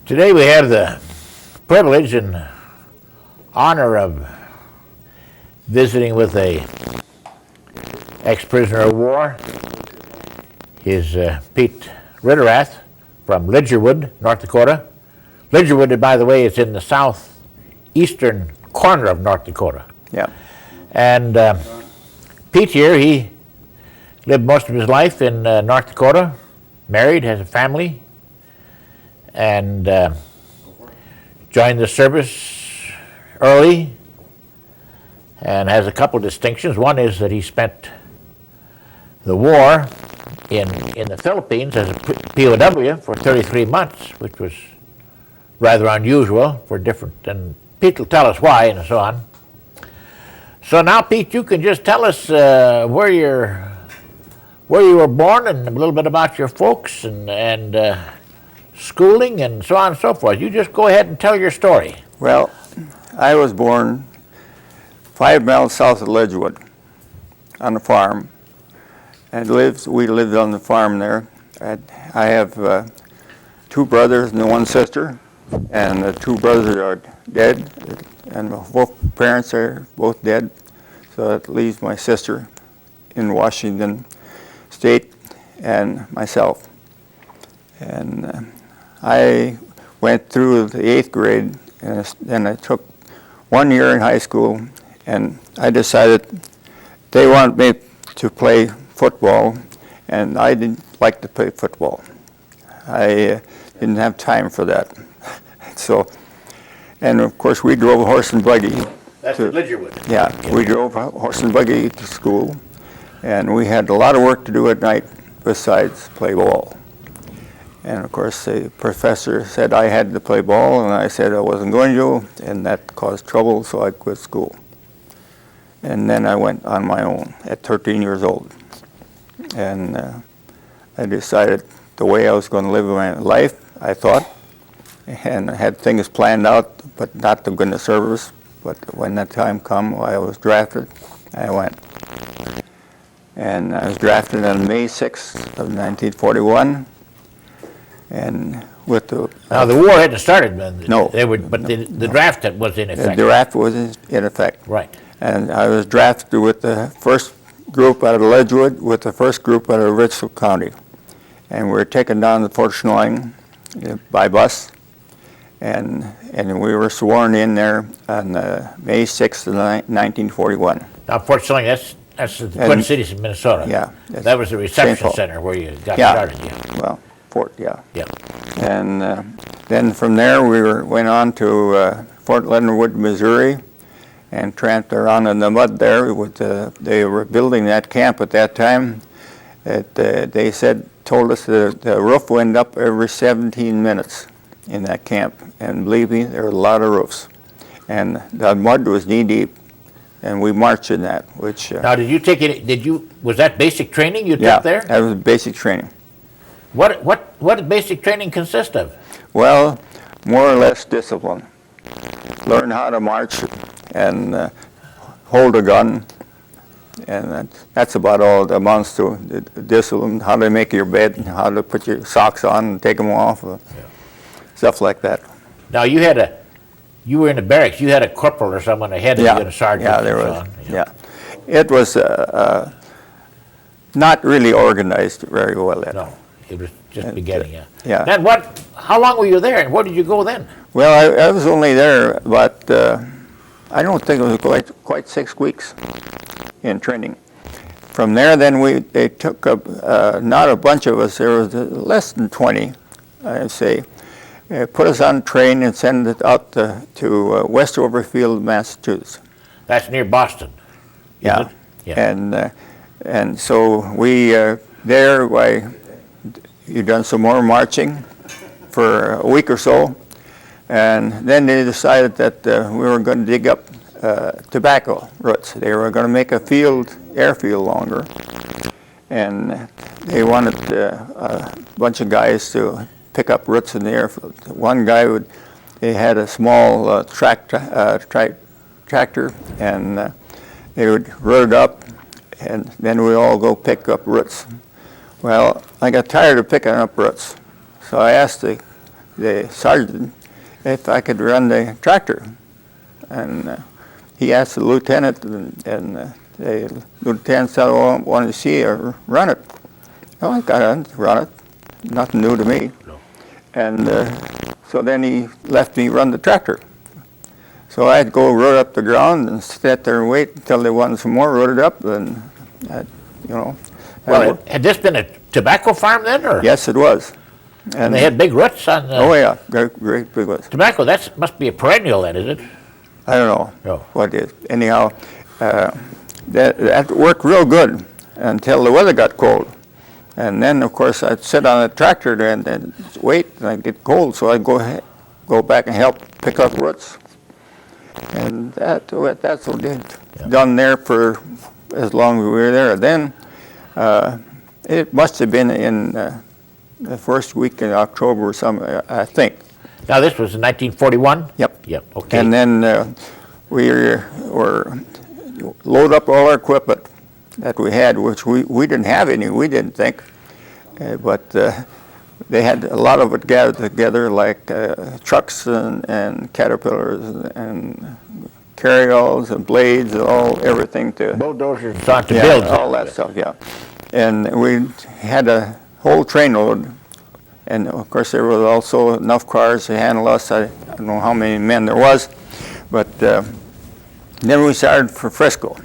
Today we have the privilege and honor of visiting with a ex-prisoner of war. He's Pete Retterath from Lidgerwood, North Dakota. Lidgerwood, by the way, is in the southeastern corner of North Dakota. Yeah. And Pete here, he lived most of his life in North Dakota, married, has a family, and joined the service early and has a couple of distinctions. One is that he spent the war in the Philippines as a POW for 33 months, which was rather unusual for different, and Pete will tell us why and so on. So now, Pete, you can just tell us where you were born and a little bit about your folks and schooling and so on and so forth. You just go ahead and tell your story. Well, I was born 5 miles south of Lidgerwood on a farm, and we lived on the farm there. I have 2 brothers and 1 sister, and the 2 brothers are dead, and both parents are both dead, so that leaves my sister in Washington State and myself. And I went through the 8th grade, and then I took 1 year in high school, and I decided they wanted me to play football, and I didn't like to play football. I didn't have time for that. So, and of course we drove a horse and buggy. That's at Lidgerwood. Yeah, we drove a horse and buggy to school, and we had a lot of work to do at night besides play ball. And of course the professor said I had to play ball, and I said I wasn't going to, and that caused trouble, so I quit school. And then I went on my own at 13 years old. And I decided the way I was going to live my life, I thought, and I had things planned out, but not to go into service. But when that time come, I was drafted, I went. And I was drafted on May 6th of 1941. And with the... Now the war hadn't started, but no, the draft was in effect. The draft was in effect. Right. And I was drafted with the first group out of Lidgerwood, with the first group out of Richland County. And we were taken down to Fort Schnelling by bus. And we were sworn in there on May 6th of 1941. Now Fort Schnelling, that's the Twin Cities in Minnesota. Yeah. That was the reception center where you got started. Yeah. Well, Fort, yeah. Yeah. And then from there we went on to Fort Leonard, Missouri, and tramped around in the mud there. They were building that camp at that time. They told us that the roof went up every 17 minutes in that camp. And believe me, there were a lot of roofs. And the mud was knee deep, and we marched in that. Which now, did you take it? Was that basic training you took there? Yeah, that was basic training. What did basic training consist of? Well, more or less discipline. Learn how to march and hold a gun, and that's about all it amounts to. Discipline, how to make your bed, how to put your socks on and take them off, stuff like that. Now you were in the barracks. You had a corporal or someone ahead of you and a sergeant. Yeah, there was. Yeah, it was not really organized very well then. No, it was just beginning. Yeah. Then how long were you there, and where did you go then? Well, I was only there, but I don't think it was quite 6 weeks in training. From there, then they took up, not a bunch of us, there was less than 20, I'd say, put us on a train and send it out to Westoverfield, Massachusetts. That's near Boston. Yeah. And so we, you done some more marching for a week or so, and then they decided that we were going to dig up tobacco roots. They were going to make a airfield longer, and they wanted a bunch of guys to pick up roots in the airfield. One guy they had a small tractor, and they would root it up, and then we all go pick up roots. Well, I got tired of picking up roots, so I asked the the sergeant if I could run the tractor. And he asked the lieutenant, and the lieutenant said, "Oh, I want to see her run it." Oh, I got to run it. Nothing new to me. No. And so then he left me run the tractor. So I'd go root up the ground and sit there and wait until they wanted some more, root it up, and you know. Well, had this been a tobacco farm then, or? Yes, it was. And they had big roots on the Oh yeah, great big ones. tobacco. That must be a perennial then, is it? I don't know No. what it is. Anyhow, that worked real good until the weather got cold. And then, of course, I'd sit on a tractor and wait, and I'd get cold, so I'd go back and help pick up roots. And that's what we did. Done there for as long as we were there. Then it must have been in the first week in October or something, I think. Now this was in 1941? Yep. Yep, okay. And then we were load up all our equipment that we had, which we didn't have any, we didn't think. But they had a lot of it gathered together, like trucks and caterpillars and carryalls and blades and everything to bulldozers start to build all that stuff, yeah. And we had a whole trainload, and of course there was also enough cars to handle us. I don't know how many men there was, but then we started for Frisco,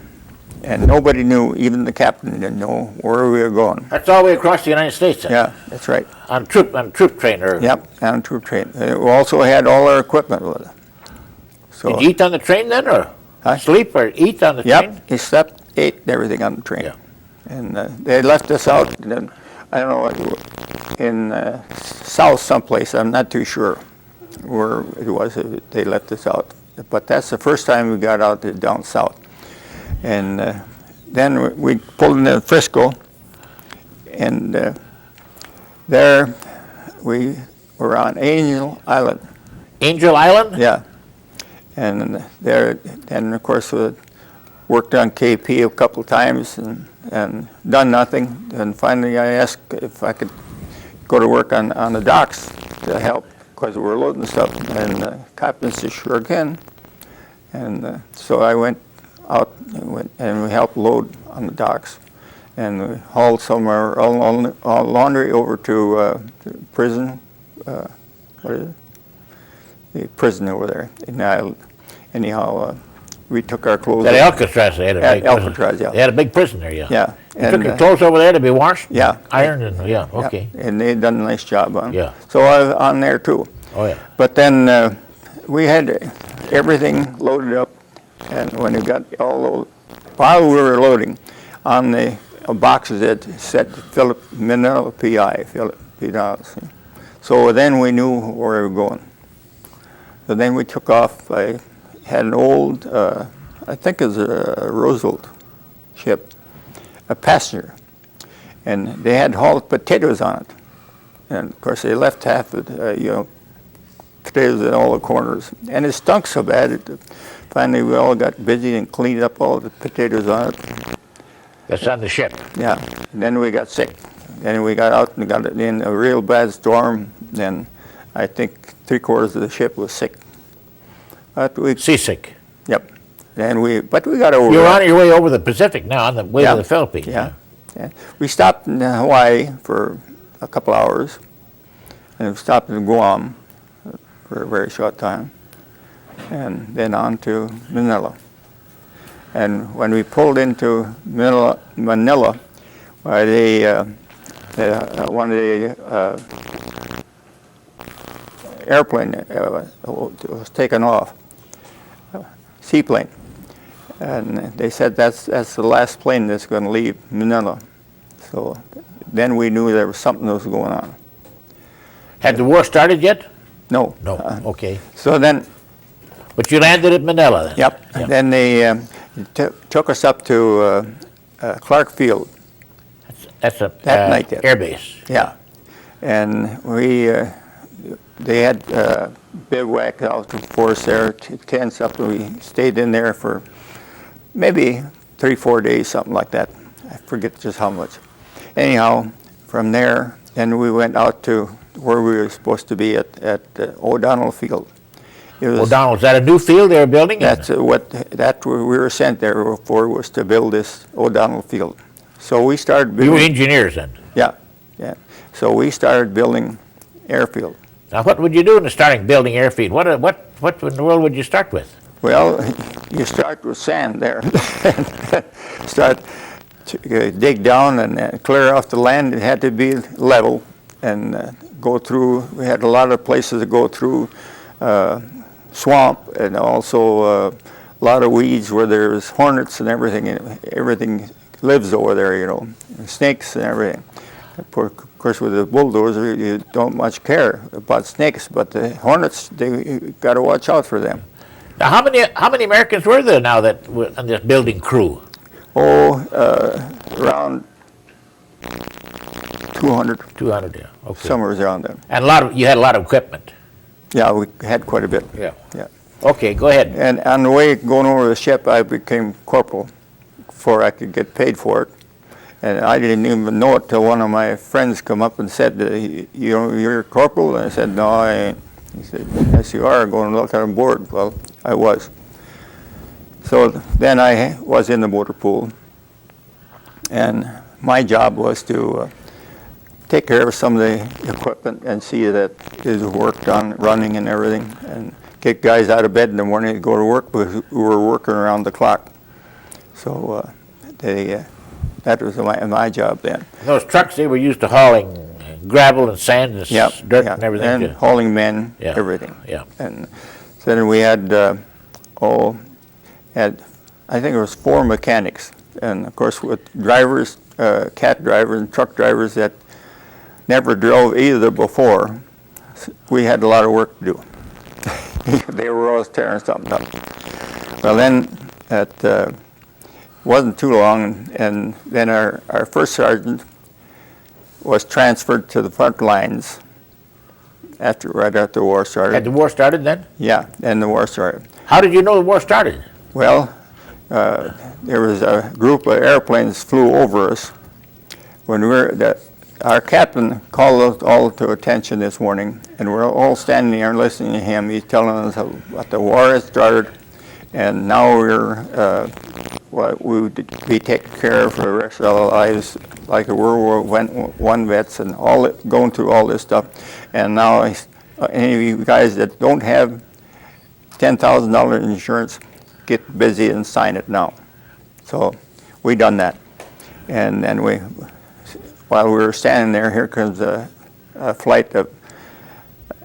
and nobody knew, even the captain didn't know where we were going. That's all the way across the United States then? Yeah, that's right. On troop train or? Yep, on a troop train. We also had all our equipment with us. So, Did you eat on the train then, or Huh? sleep or eat on the train? yep, he slept, ate, and everything on the train. Yeah. And they left us out, and then, I don't know, in south someplace, I'm not too sure where it was, they left us out. But that's the first time we got out down south. And then we pulled into Frisco, and there we were on Angel Island. Angel Island? Yeah. And there, and of course, worked on KP a couple times and done nothing. And finally, I asked if I could go to work on the docks to help, because we were loading stuff. And the captain said, "Sure can." And so I went out and we helped load on the docks. And we hauled some of our laundry over to the prison. What is it? The prison over there in the island. Anyhow, we took our clothes. At Alcatraz, they had a big prison. Alcatraz, yeah. They had a big prison there, yeah. Yeah. You took your clothes over there to be washed? Yeah. Ironed and, yeah, okay. Yeah, and they had done a nice job on it. Yeah. So I was on there too. Oh, yeah. But then we had everything loaded up, and when we got all those, while we were loading, on the boxes it said Philip Manila PI, Philip P. So then we knew where we were going. So then we took off. I had an old, I think it was a Roosevelt ship, a passenger, and they had hauled potatoes on it. And of course they left half of it, potatoes in all the corners. And it stunk so bad, finally we all got busy and cleaned up all the potatoes on it. That's on the ship. Yeah, and then we got sick. Then we got out and got it in a real bad storm, and I think 3/4 of the ship was sick. But Seasick. Yep. But we got over You were that. on your way over the Pacific now, on the way to the Philippines. Yeah. Yeah. We stopped in Hawaii for a couple hours, and we stopped in Guam for a very short time, and then on to Manila. And when we pulled into Manila, one of the airplane was taken off, seaplane, and they said that's the last plane that's going to leave Manila. So then we knew there was something that was going on. Had the war started yet? No. No, okay. So then, But you landed at Manila then? yep. Yep. Then they took us up to Clark Field. That's a That night, air base. Yeah, and they had bivouac out for us there, tents up, and we stayed in there for maybe 3-4 days, something like that. I forget just how much. Anyhow, from there, and we went out to where we were supposed to be at O'Donnell Field. O'Donnell, is that a new field they were building? That's what we were sent there for, was to build this O'Donnell Field. So we started building. You were engineers then? Yeah. So we started building airfield. Now, what would you do in starting building airfield? What in the world would you start with? Well, you start with sand there. Start to dig down and clear off the land. It had to be level and go through. We had a lot of places to go through. Swamp, and also a lot of weeds where there's hornets and everything. Everything lives over there, you know, snakes and everything. Of course, with the bulldozer, you don't much care about snakes, but the hornets, they got to watch out for them. Now, how many Americans were there now that were on this building crew? Oh, around 200. 200, yeah. Okay. Somewhere around there. And you had a lot of equipment. Yeah, we had quite a bit. Yeah. Yeah. Okay, go ahead. And on the way going over the ship, I became corporal before I could get paid for it. And I didn't even know it till one of my friends come up and said, you're a corporal? And I said, no, I ain't. He said, yes, you are, going to look on board. Well, I was. So then I was in the motor pool. And my job was to take care of some of the equipment and see that it worked on running and everything, and get guys out of bed in the morning to go to work, because we were working around the clock. So that was my job then. Those trucks, they were used to hauling gravel and sand and dirt and everything. And hauling men, everything. Yeah. And so then we had, I think it was 4 mechanics. And of course with drivers, cat drivers and truck drivers that never drove either before, we had a lot of work to do. They were always tearing something up. Well, then it wasn't too long, and then our first sergeant was transferred to the front lines right after the war started. Had the war started then? Yeah, and the war started. How did you know the war started? Well, there was a group of airplanes flew over us when our captain called us all to attention this morning, and we're all standing there listening to him. He's telling us what the war has started, and now we would be taken care of for the rest of our lives, like the World War I vets and going through all this stuff. And now any of you guys that don't have $10,000 insurance, get busy and sign it now. So we done that, and then while we were standing there, here comes a flight of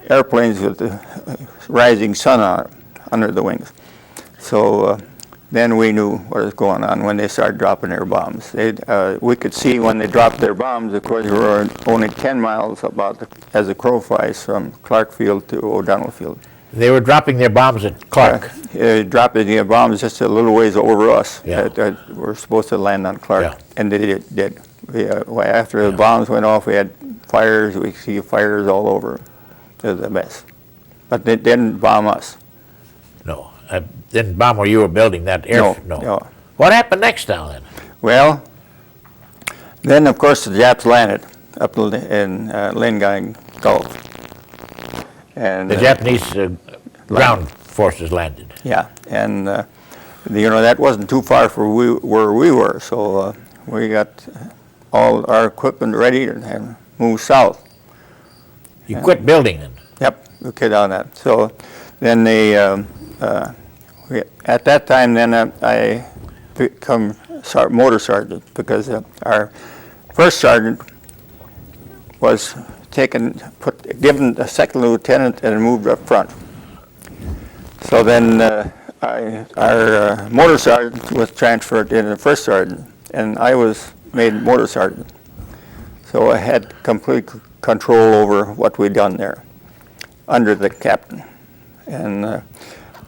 airplanes with the rising sun on it, under the wings. So then we knew what was going on when they started dropping their bombs. We could see when they dropped their bombs. Of course, we were only 10 miles as the crow flies from Clark Field to O'Donnell Field. They were dropping their bombs at Clark. Dropping their bombs just a little ways over us. Yeah. We're supposed to land on Clark, Yeah. and they did. After the bombs went off, we had fires. We see fires all over. It was a mess. But they didn't bomb us. No. Didn't bomb where you were building that air? No. What happened next now then? Well, then of course the Japs landed up in Lingang Gulf. And The Japanese ground forces landed. Yeah, and that wasn't too far from where we were, so we got all our equipment ready and moved south. You quit building then? Yep, we quit on that. So then at that time then I become motor sergeant, because our first sergeant was given a second lieutenant and moved up front. So then our motor sergeant was transferred in the first sergeant, and I was made motor sergeant. So I had complete control over what we'd done there, under the captain. And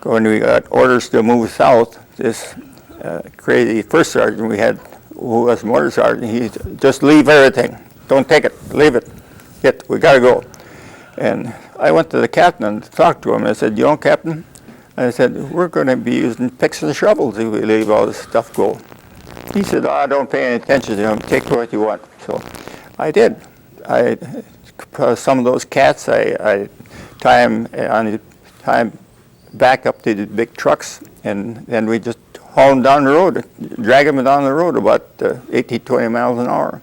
when we got orders to move south, this crazy first sergeant we had, who was motor sergeant, he said, just leave everything. Don't take it, leave it. We gotta go. And I went to the captain and talked to him. I said, Captain? I said, we're going to be using picks and shovels if we leave all this stuff go. He said, don't pay any attention to him. Take what you want. So I did. some of those cats, I tie them back up to the big trucks, and then we just haul them down the road, drag them down the road about 18, 20 miles an hour.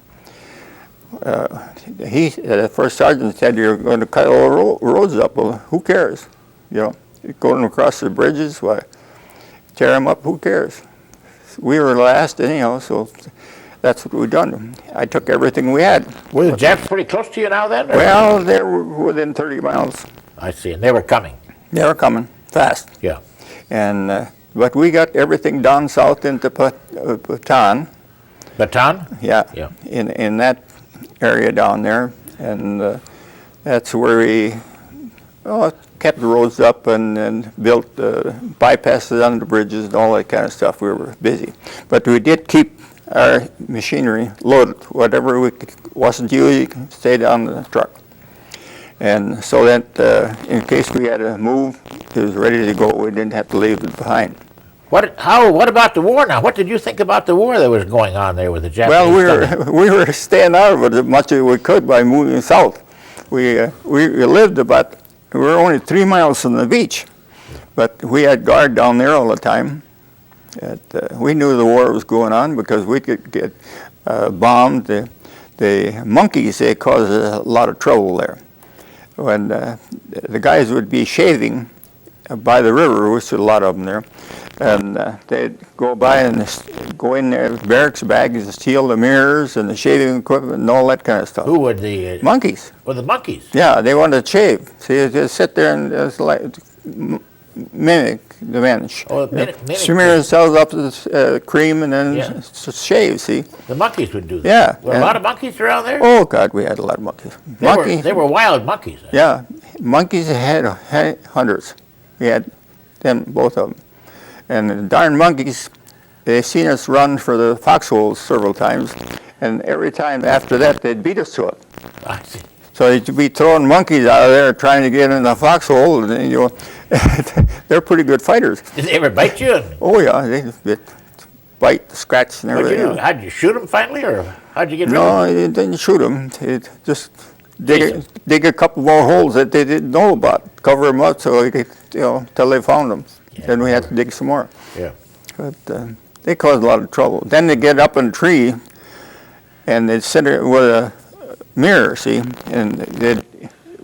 The first sergeant said, "You're going to cut all the roads up." Well, who cares? You know, going across the bridges, why, tear them up, who cares? We were last anyhow, so that's what we done. I took everything we had. Were the Japs pretty close to you now then? Or? Well, they were within 30 miles. I see, and they were coming. They were coming fast. Yeah. And but we got everything down south into Bataan. Bataan? Yeah. Yeah. In that area down there, and that's where we kept the roads up and built bypasses under the bridges and all that kind of stuff. We were busy, but we did keep our machinery loaded. Whatever we wasn't used, stayed on the truck, and so that in case we had to move, it was ready to go. We didn't have to leave it behind. What about the war now? What did you think about the war that was going on there with the Japanese? Well, we were staying out of it as much as we could by moving south. We lived about, we were only 3 miles from the beach, but we had guard down there all the time. We knew the war was going on because we could get bombed. The monkeys, they caused a lot of trouble there. When the guys would be shaving by the river, which was a lot of them there, and they'd go by and go in their barracks bags and steal the mirrors and the shaving equipment and all that kind of stuff. Who were the... Monkeys. Well, the monkeys? Yeah, they wanted to shave. So you just sit there and just like mimic the men. Smear themselves up with cream and then shave, see? The monkeys would do that? Yeah. Were a lot of monkeys around there? Oh, God, we had a lot of monkeys. They were wild monkeys. Yeah, monkeys had hundreds. We had them, both of them. And the darn monkeys, they seen us run for the foxholes several times, and every time after that, they'd beat us to it. I see. So they'd be throwing monkeys out of there trying to get in the foxhole, and you know, they're pretty good fighters. Did they ever bite you? Oh yeah, they bite, scratch, and everything. What'd you do? How'd you shoot them finally, or how'd you get rid of No, them? they didn't shoot them. It just dig a couple more holes that they didn't know about, cover them up so they could, you know, till they found them. Yeah. Then we had to dig some more. Yeah. But they caused a lot of trouble. Then they get up in a tree, and they'd sit there with a mirror, see, and they'd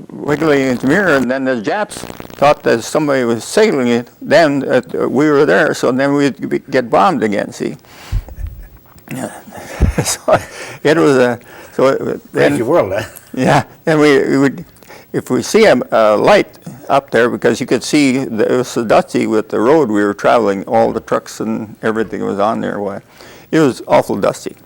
wiggle in the mirror, and then the Japs thought that somebody was signaling it, then we were there, so then we'd get bombed again, see. So it was a... Crazy world, huh? Yeah, and we would, if we see a light up there, because you could see it was so dusty with the road we were traveling, all the trucks and everything was on there. It was awful dusty.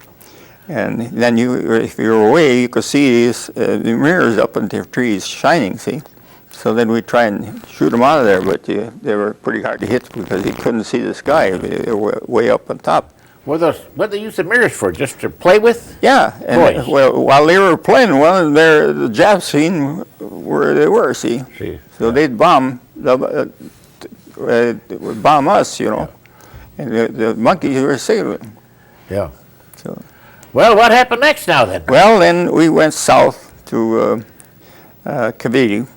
And then if you were away, you could see the mirrors up in the trees shining, see? So then we'd try and shoot them out of there, but they were pretty hard to hit because you couldn't see the sky. They were way up on top. What did they use the mirrors for? Just to play with? Yeah, and while they were playing, the Japs seen where they were, see? So they'd bomb us, you know, and the monkeys were sailing. Yeah. So. Well, what happened next now then? Well, then we went south to Cabanatuan.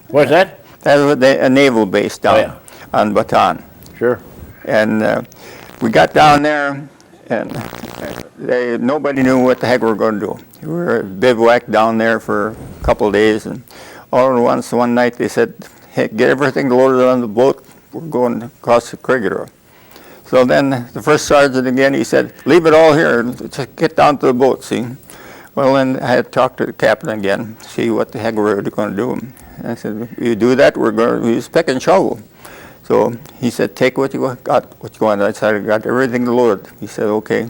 Where's that? That was a naval base down on Bataan. Sure. And we got down there, and nobody knew what the heck we were going to do. We were bivouacked down there for a couple of days, and all at once, one night, they said, "Hey, get everything loaded on the boat. We're going across the Kriegieland." So then the first sergeant again, he said, "Leave it all here. Just get down to the boat, see?" Well, then I had to talk to the captain again, see what the heck we were going to do. And I said, "If you do that, we're going to use pick and shovel." So he said, "Take what you got, what you want." I said, "I got everything loaded." He said, "Okay."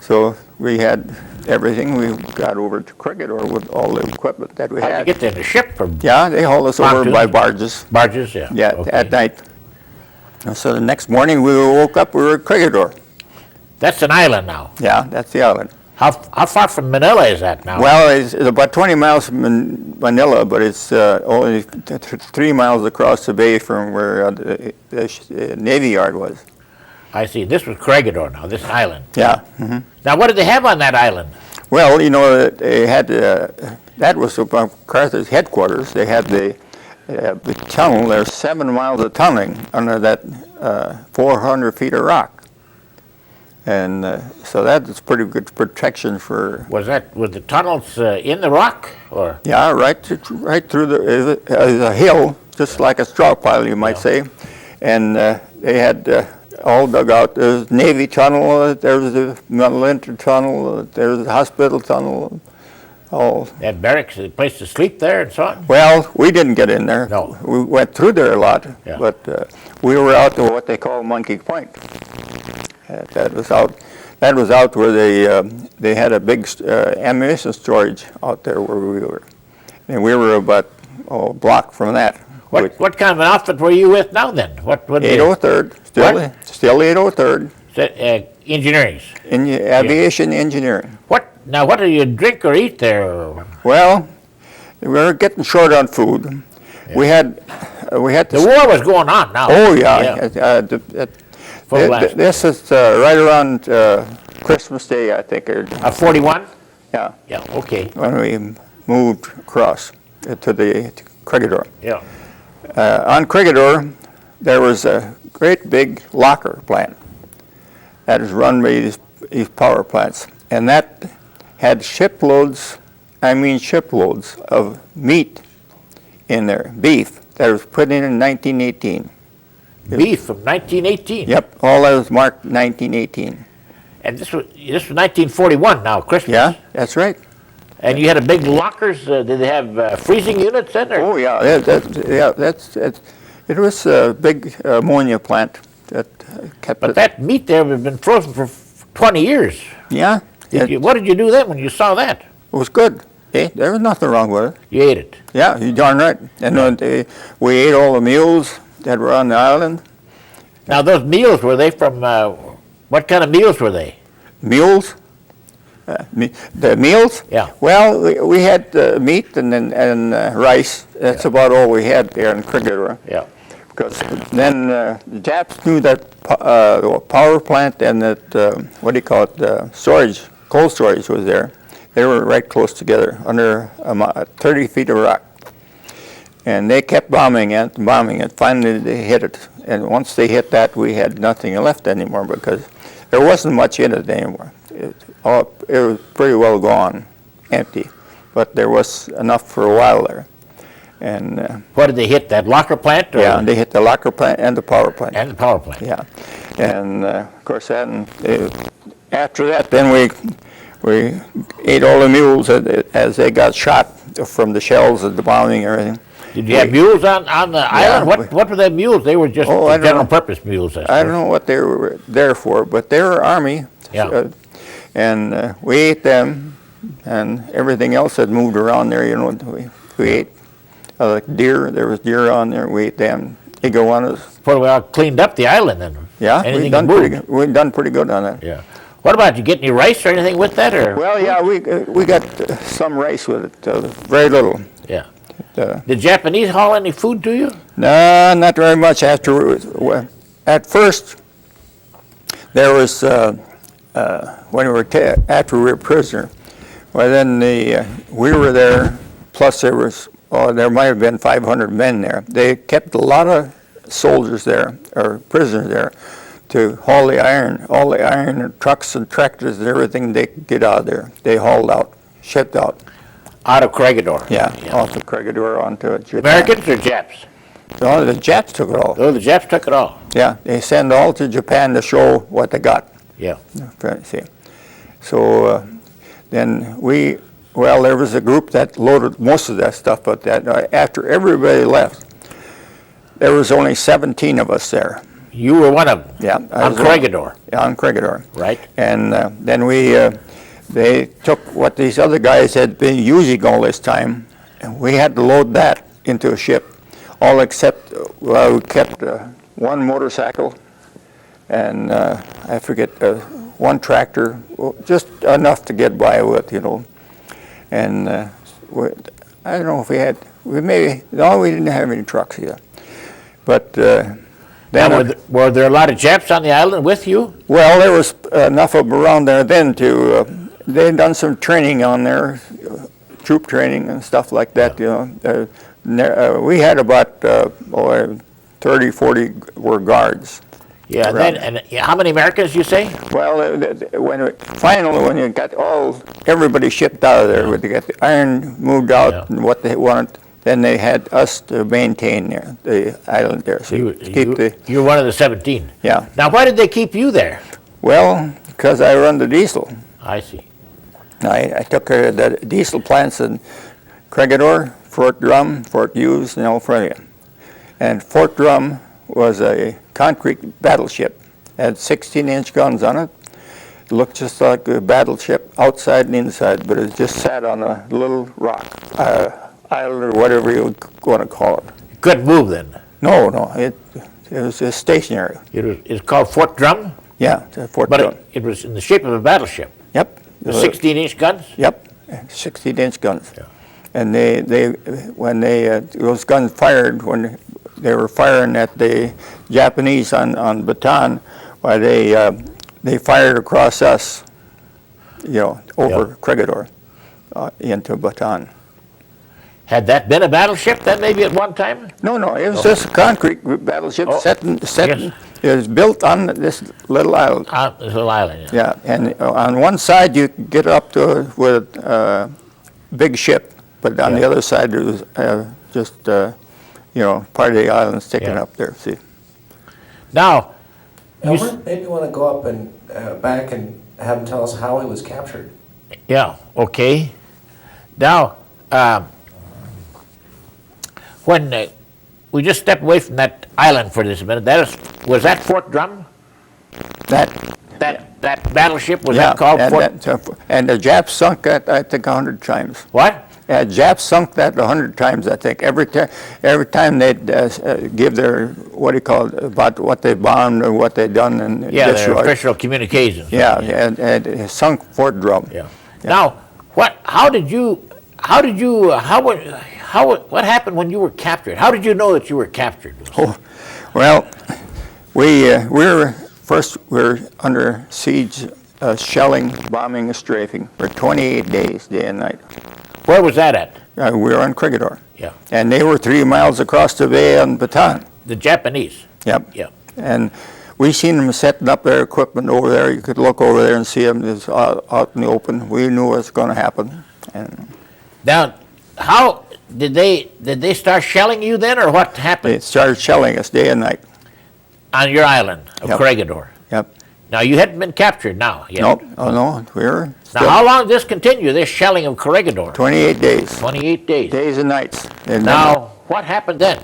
So we had everything. We got over to Kriegieland with all the equipment that we had. How'd you get there? The ship? Or yeah, they hauled us over by barges. Barges, yeah. Yeah, okay. At night. So the next morning we woke up, we were at Kriegieland. That's an island now. Yeah, that's the island. How far from Manila is that now? Well, it's about 20 miles from Manila, but it's only 3 miles across the bay from where the Navy Yard was. I see. This was Kriegieland now, this island. Yeah. Mm-hmm. Now, what did they have on that island? Well, you know, they had that was MacArthur's headquarters. They had the tunnel. There's 7 miles of tunneling under that 400 feet of rock, and so that is pretty good protection for. Was the tunnels in the rock, or? Yeah, right through the hill, just like a straw pile, you might say, and they had. All dug out. There's Navy tunnel, there's the Linter tunnel, there's the hospital tunnel, all. They had barracks, a place to sleep there and so on? Well, we didn't get in there. No. We went through there a lot, Yeah. but we were out to what they call Monkey Point. That was out where they had a big ammunition storage out there where we were. And we were about a block from that. What kind of an outfit were you with now then? What 803rd, still 803rd. Engineering. In aviation engineering. What do you drink or eat there? Well, we were getting short on food. Yeah. We had The war was going on now. Oh yeah. This is right around Christmas Day, I think. 41? Yeah. Yeah. Okay. When we moved across to Kriegieland. Yeah. On Kriegieland, there was a great big locker plant that is run by these power plants, and that had shiploads of meat in there, beef, that was put in 1918. Beef from 1918? Yep, all that was marked 1918. And this was 1941 now, Christmas? Yeah, that's right. And you had a big lockers, did they have freezing units in there? Oh yeah, it was a big ammonia plant that kept But it. that meat there had been frozen for 20 years. Yeah. What did you do then when you saw that? It was good. There was nothing wrong with it. You ate it? Yeah, you're darn right. And we ate all the mules that were on the island. Now those meals, were they from, what kind of meals were they? Mules? The meals? Yeah. Well, we had meat and rice. That's about all we had there in Kriegieland. Yeah. Because then the Japs knew that power plant and that, storage, cold storage was there. They were right close together under 30 feet of rock. And they kept bombing it. Finally, they hit it. And once they hit that, we had nothing left anymore because there wasn't much in it anymore. It was pretty well gone, empty. But there was enough for a while there. And What did they hit, that locker plant? Or? yeah, they hit the locker plant and the power plant. And the power plant. Yeah. And of course, after that, then we ate all the mules as they got shot from the shells and the bombing and everything. Did you have mules on the island? What were they mules? They were just general purpose mules. I don't know what they were there for, but they were Army. Yeah. And we ate them, and everything else had moved around there. You know, we ate deer. There was deer on there. We ate them. Iguanas. Before we all cleaned up the island then. Yeah, we've done pretty good on that. Yeah. What about, did you get any rice or anything with that? Or? Well, yeah, we got some rice with it, very little. Yeah. Did Japanese haul any food to you? No, not very much. At first, there was when after we were prisoner. Well, then we were there. Plus, there might have been 500 men there. They kept a lot of soldiers there or prisoners there to haul the iron, all the iron and trucks and tractors and everything they could get out of there. They hauled out, shipped out. Out of Kriegieland? Yeah, off of Kriegieland onto Japan. Americans or Japs? No, the Japs took it all. Oh, the Japs took it all? Yeah, they send all to Japan to show what they got. Yeah. See. So then there was a group that loaded most of that stuff, but after everybody left, there was only 17 of us there. You were one of them? Yeah. On Kriegieland? Yeah, on Kriegieland. Right. And then they took what these other guys had been using all this time, and we had to load that into a ship, all except, we kept one motorcycle, and I forget, one tractor, just enough to get by with, you know. And I don't know if we didn't have any trucks either. But then were there a lot of Japs on the island with you? Well, there was enough of them around there then to they had done some training on there, troop training and stuff like that, you know. We had about 30, 40 were guards. Yeah, and how many Americans you say? Well, finally, when you got everybody shipped out of there, when they got the iron moved out and what they wanted, then they had us to maintain the island there. So you're one of the 17. Yeah. Now, why did they keep you there? Well, because I run the diesel. I see. I took care of the diesel plants in Kriegieland, Fort Drum, Fort Hughes, and Alfrenia. And Fort Drum was a concrete battleship. It had 16-inch guns on it. It looked just like a battleship outside and inside, but it just sat on a little rock, island or whatever you want to call it. You couldn't move then? No, it was just stationary. It's called Fort Drum? Yeah, Fort Drum. But it was in the shape of a battleship? Yep. The 16-inch guns? Yep, 16-inch guns. Yeah. And when those guns fired, when they were firing at the Japanese on Bataan, why they fired across us, over Kriegieland into Bataan. Had that been a battleship then maybe at one time? No, it was just a concrete battleship set. Yes. It was built on this little island. This little island, Yeah, and on one side you could get up to with a big ship, but on the other side there was just part of the island sticking up there. See. Now, Elmer, maybe you want to go up and back and have him tell us how he was captured. Yeah. Okay. Now, when we just step away from that island for this minute, was that Fort Drum? That battleship, was that called Fort? And the Japs sunk that, I think, 100 times. What? Yeah, Japs sunk that 100 times, I think. Every time they'd give their, about what they bombed or what they done and their destroyed. official communications. Yeah, and it sunk Fort Drum. Yeah. Now, what happened when you were captured? How did you know that you were captured? Oh, well, we were under siege, shelling, bombing, and strafing for 28 days, day and night. Where was that at? We were on Kriegieland. Yeah. And they were 3 miles across the bay on Bataan. The Japanese? Yep. Yeah. And we seen them setting up their equipment over there. You could look over there and see them just out in the open. We knew what was going to happen. And now, how did they start shelling you then, or what happened? they started shelling us day and night. On your island of Kriegieland? Yep. Now, you hadn't been captured now yet? Nope. Oh, no. We were still. Now, how long did this continue, this shelling of Kriegieland? 28 days. 28 days. Days and nights. And Now, what happened then?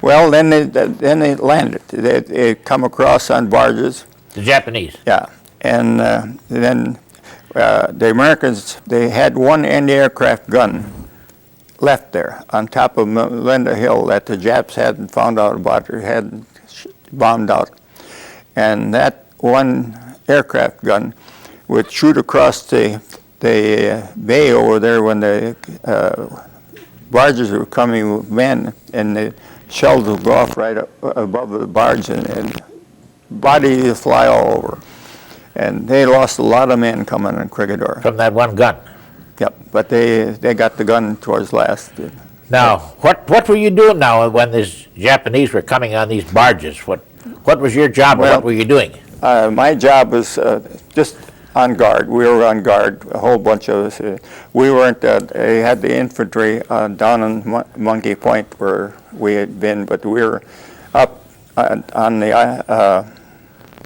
well, then they landed. They come across on barges. The Japanese? Yeah. And then the Americans, they had one anti-aircraft gun left there on top of Melinda Hill that the Japs hadn't found out about or hadn't bombed out. And that one aircraft gun would shoot across the bay over there when the barges were coming with men, and the shells would go off right up above the barge and bodies would fly all over. And they lost a lot of men coming on Kriegieland. From that one gun? Yep, but they got the gun towards last. Now, what were you doing now when these Japanese were coming on these barges? What was your job, or what were you doing? My job was just on guard. We were on guard, a whole bunch of us. We weren't, they had the infantry down on Monkey Point where we had been, but we were up on the,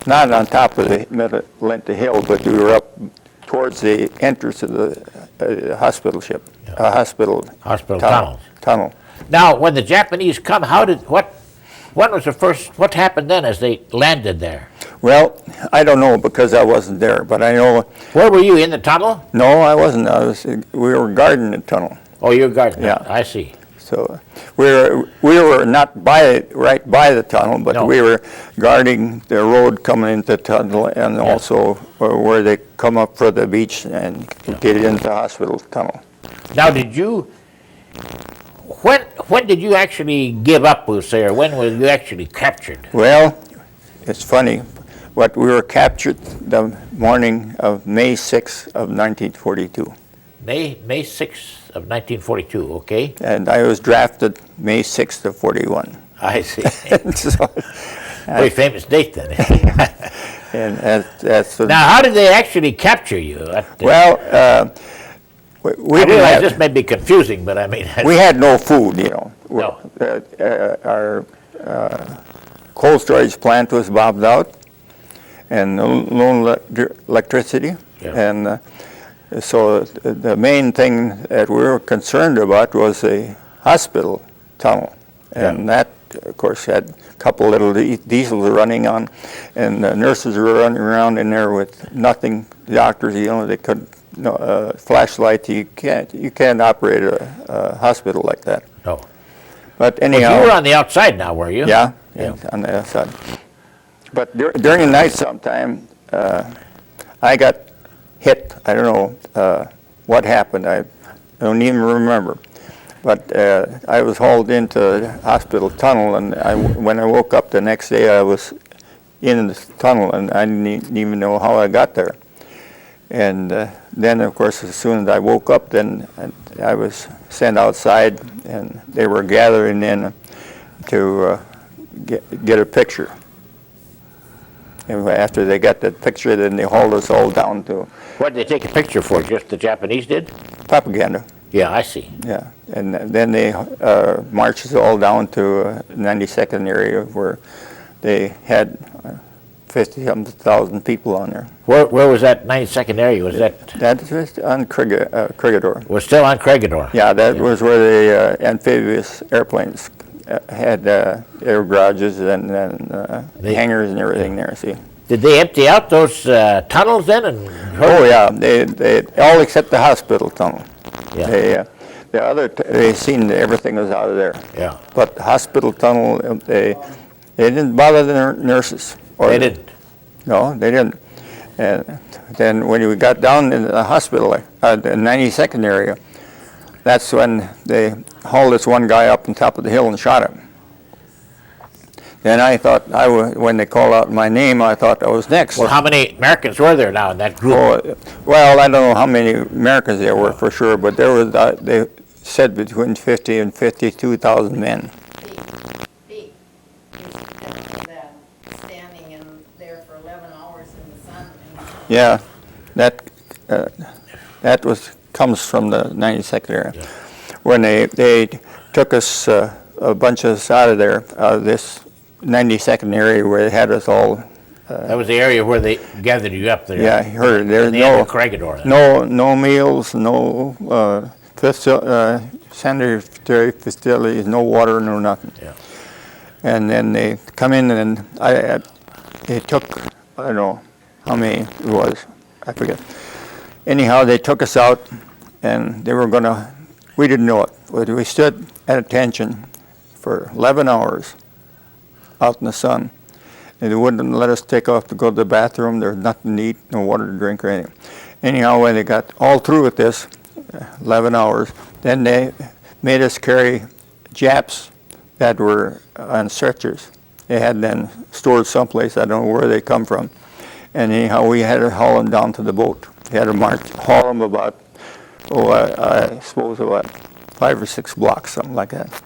not on top of the hill, but we were up towards the entrance of the hospital ship, hospital tunnel. Now, when the Japanese come, when was the first, what happened then as they landed there? Well, I don't know because I wasn't there, but I know. Where were you, in the tunnel? No, I wasn't. We were guarding the tunnel. Oh, you were guarding it. Yeah. I see. So we were not right by the tunnel, but we were guarding the road coming into the tunnel, and also where they come up for the beach and get into the hospital tunnel. Now, when did you actually give up, we'll say, or when were you actually captured? Well, it's funny. But we were captured the morning of May 6th of 1942. May 6th of 1942, okay? And I was drafted May 6th of 41. I see. So, Very famous date then. and that's Now, how did they actually capture you? well, we I didn't realize have, this may be confusing, but I mean, we had no food, you know. No. Our cold storage plant was bombed out, and no electricity. Yeah. And so the main thing that we were concerned about was a hospital tunnel. And that, of course, had a couple little diesels running on, and the nurses were running around in there with nothing. The doctors, you know, they couldn't, flashlight, you can't operate a hospital like that. no. But But anyhow. you were on the outside now, were you? Yeah, Yeah. on the outside. But during the night sometime, I got hit. I don't know what happened. I don't even remember. But I was hauled into the hospital tunnel, and when I woke up the next day, I was in the tunnel, and I didn't even know how I got there. And then, of course, as soon as I woke up, then I was sent outside, and they were gathering in to get a picture. And after they got that picture, then they hauled us all down to What did they take a picture for? Just the Japanese did? propaganda. Yeah, I see. Yeah, and then they marched us all down to 92nd area where they had 50,000 people on there. Where was that 92nd area? Was that That was on Kriegieland. was still on Kriegieland? Yeah, that was where the amphibious airplanes had air garages and hangars and everything there. See. Did they empty out those tunnels then? And Oh yeah, they all except the hospital tunnel. Yeah. They seen that everything was out of there. Yeah. But the hospital tunnel, they didn't bother the nurses. They didn't. No, they didn't. And then when we got down in the hospital, the 92nd area, that's when they hauled this one guy up on top of the hill and shot him. Then I thought, when they called out my name, I thought I was next. Well, how many Americans were there now in that group? Oh, well, I don't know how many Americans there were for sure, but there was, they said between 50 and 52,000 men. Big. Standing in there for 11 hours in the sun. Yeah, that comes from the 92nd area. Yeah. When they took us, a bunch of us out of there, out of this 92nd area where they had us all. That was the area where they gathered you up there. Yeah, you heard it. There's no no meals, no sanitary facilities, no water, no nothing. Yeah. And then they come in and they took, I don't know how many it was, I forget. Anyhow, they took us out, and they were gonna, we didn't know it, but we stood at attention for 11 hours out in the sun, and they wouldn't let us take off to go to the bathroom. There was nothing to eat, no water to drink or anything. Anyhow, when they got all through with this, 11 hours, then they made us carry Japs that were on stretchers. They had them stored someplace, I don't know where they come from. And anyhow, we had to haul them down to the boat. We had to haul them about, I suppose about 5 or 6 blocks, something like that.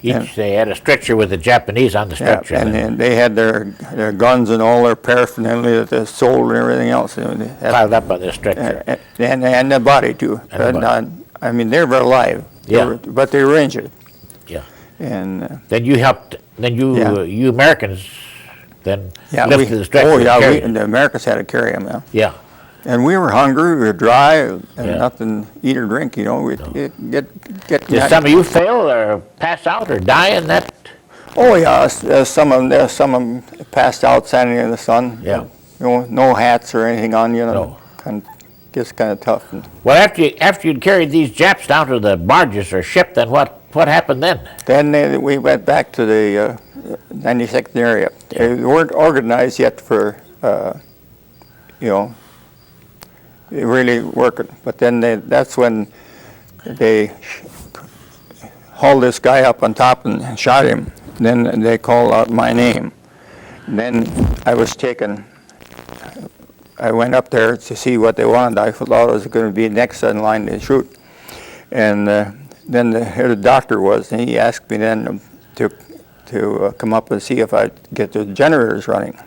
They had a stretcher with the Japanese on the stretcher. Yeah, and they had their guns and all their paraphernalia that they sold and everything else. Piled up on the stretcher. And the body too. And the body. I mean, they were alive. Yeah. But they were injured. Yeah. And Then you helped. Then you Americans, then lifted the stretcher. Oh and yeah, carried the Americans had to carry them. Yeah. Yeah. And we were hungry. We were dry, and Yeah. nothing to eat or drink. You know, we'd get. Did some of you fail or pass out or die in that? Oh yeah, some of them passed out standing in the sun. Yeah. You know, no hats or anything on. You know, No. gets kind of tough. Well, after you'd carried these Japs down to the barges or ship, then what happened then? Then we went back to the 92nd area. They weren't organized yet for, really working. But then that's when they hauled this guy up on top and shot him. Then they called out my name. And then I was taken I went up there to see what they wanted. I thought I was going to be next in line to shoot. And then the doctor was, and he asked me then to come up and see if I'd get the generators running.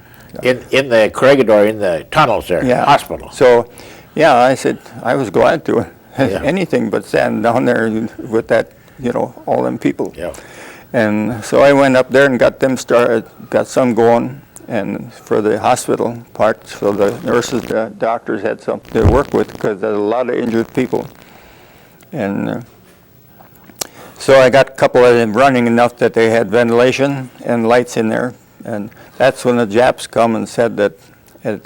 In the corregidor, in the tunnels there, Yeah. hospital. So, yeah, I said I was glad to. Yeah. Anything but stand down there with that, all them people. Yeah. And so I went up there and got them started, got some going, and for the hospital part, so the nurses, the doctors had something to work with because there's a lot of injured people. And so I got a couple of them running enough that they had ventilation and lights in there. And that's when the Japs come and said that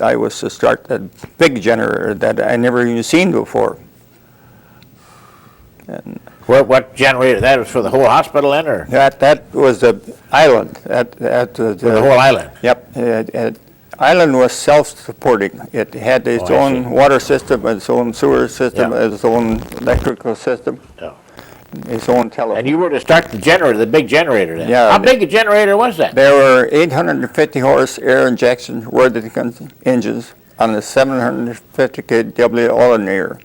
I was to start that big generator that I never even seen before. And What generator? That was for the whole hospital then, or that was the island. for the whole island? Yep. Island was self-supporting. It had its Oh, I own see. water system, its own sewer system, Yeah. its own electrical system, Yeah. its own telephone. And you were to start the generator, the big generator then? Yeah. How big a generator was that? There were 850 horse air injection Worthington engines on the 750 kW alternator.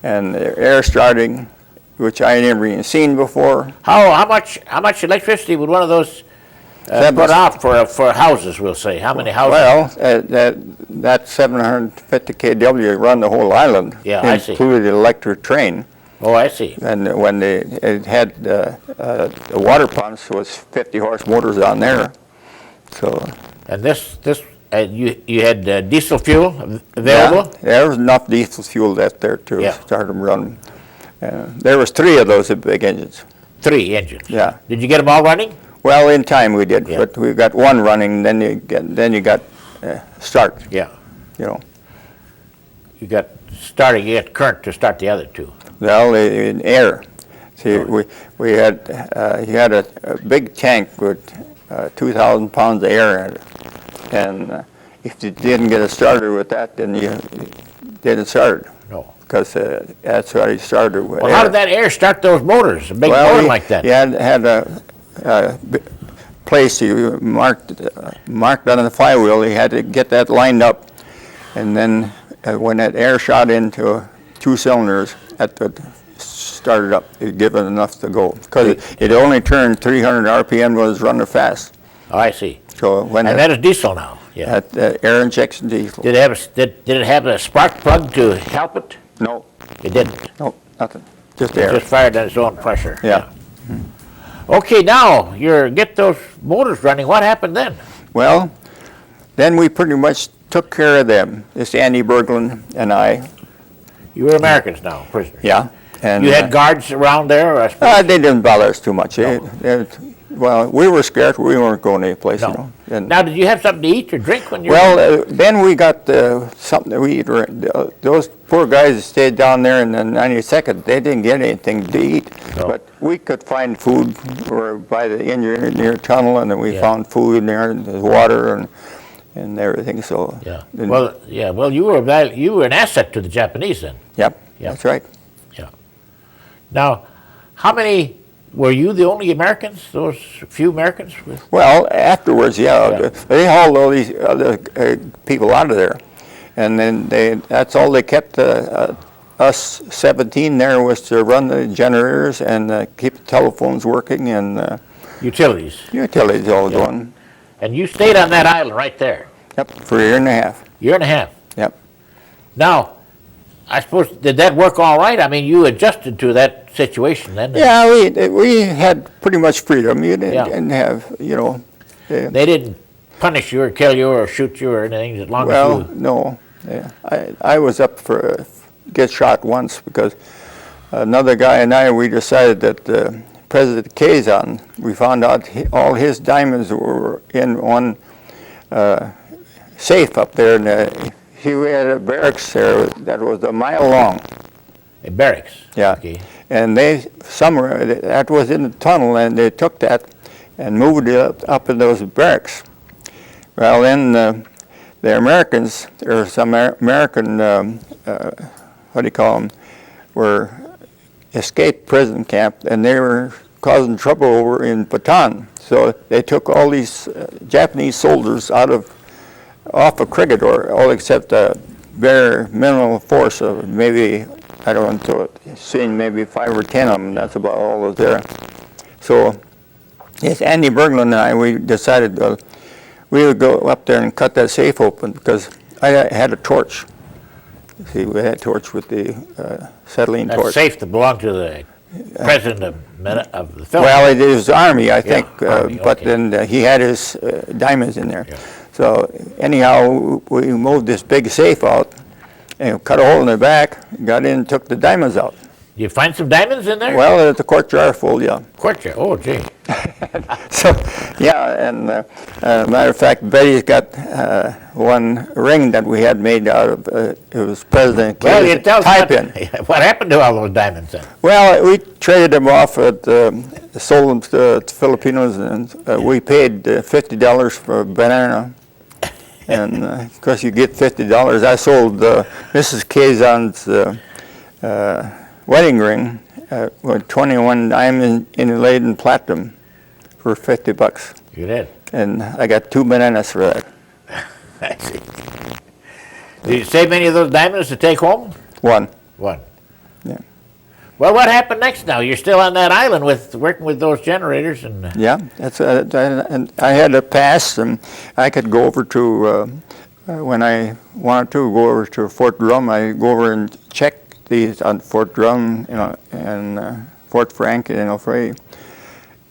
And the air starting, which I never even seen before. How much electricity would one of those That put was- out for houses? We'll say how many houses? Well, that 750 kW run the whole island. Yeah, I see. Included the electric train. Oh, I see. And when it had the water pumps was 50 horse motors on there. So And this you had diesel fuel available? yeah, there was enough diesel fuel left there to Yeah. start them running. There was 3 of those big engines. 3 engines. Yeah. Did you get them all running? Well, in time we did, Yeah. but we got one running. Then you got start. Yeah. You You got current to start the other 2. Well, in air. See, Oh. we had he had a big tank with 2,000 pounds of air in it, and if you didn't get it started with that, then you didn't start it, No. because that's how you started with Well, air. how did that air start those motors? A big motor like that? You had a place you marked on the flywheel. You had to get that lined up, and then when that air shot into 2 cylinders, that would start it up. It'd give it enough to go, because it only turned 300 RPM. Was running fast. Oh, I see. So when And that is diesel now. Yeah. that air injection diesel. Did it have a spark plug to help it? No, It didn't. no, nothing. Just It air. just fired at its own pressure. Yeah. Okay, now you get those motors running. What happened then? Well, then we pretty much took care of them. This Andy Berglund and I. You were Americans now, prisoners. Yeah. And You had guards around there, or I suppose? they didn't bother us too much. Well, we were scared. We weren't going anyplace, No. And, Now, did you have something to eat or drink when you were? well, then we got something to eat. Those poor guys that stayed down there in the 92nd, they didn't get anything to eat. No. But we could find food. We were by the engineer tunnel, and then we Yeah. found food in there, and there's water and everything. So Yeah. then- Well, you were an asset to the Japanese then. Yep, Yeah. that's right. Now, how many were you the only Americans? Those few Americans? Well, afterwards, Yeah. they hauled all these other people out of there, and then that's all they kept us 17 there was to run the generators and keep the telephones working and Utilities. utilities all Yeah. going. And you stayed on that island right there, Yep, for a year and a half. year and a half. Yep. Now, I suppose, did that work all right? I mean, you adjusted to that situation then? Yeah, we had pretty much freedom. You Yeah. didn't have, They didn't punish you or kill you or shoot you or anything as long as well, you... no. Yeah. I was up for get shot once because another guy and we decided that President Kazan, we found out all his diamonds were in one safe up there, and he had a barracks there that was a mile long. A barracks? Yeah. Okay. And that was in the tunnel, and they took that and moved it up in those barracks. Well, then the Americans, or some American, what do you call them, were escaped prison camp, and they were causing trouble over in Bataan. So they took all these Japanese soldiers out of off of Kriegieland, all except a very minimal force of maybe, I don't know, seen maybe 5 or 10 of them. That's about all was there. So, yes, Andy Berglund and I, we decided we would go up there and cut that safe open because I had a torch. See, we had a torch with the acetylene torch. That's safe to belong to the president of the Philippines. Well, it was Army, I think, Army, but okay. then he had his diamonds in there. Yeah. So anyhow, we moved this big safe out and cut a hole in the back, got in and took the diamonds out. You find some diamonds in there? Well, at the court jar full, yeah. Courtyard. Oh, gee. So, yeah, and matter of fact, Betty's got one ring that we had made out of, it was President Well, you Kennedy's tell us tie-pin. what happened to all those diamonds then? Well, we traded them off at, sold them to Filipinos, and we paid $50 for a banana. And of course, you get $50. I sold Mrs. Kazan's wedding ring with 21 diamond inlaid in platinum for $50. You did. And I got 2 bananas for that. I see. Did you save any of those diamonds to take home? One. One. Yeah. Well, what happened next now? You're still on that island working with those generators and... Yeah, that's and I had a pass, and I could go over to when I wanted to go over to Fort Drum. I go over and check these on Fort Drum, and Fort Frank, Frey.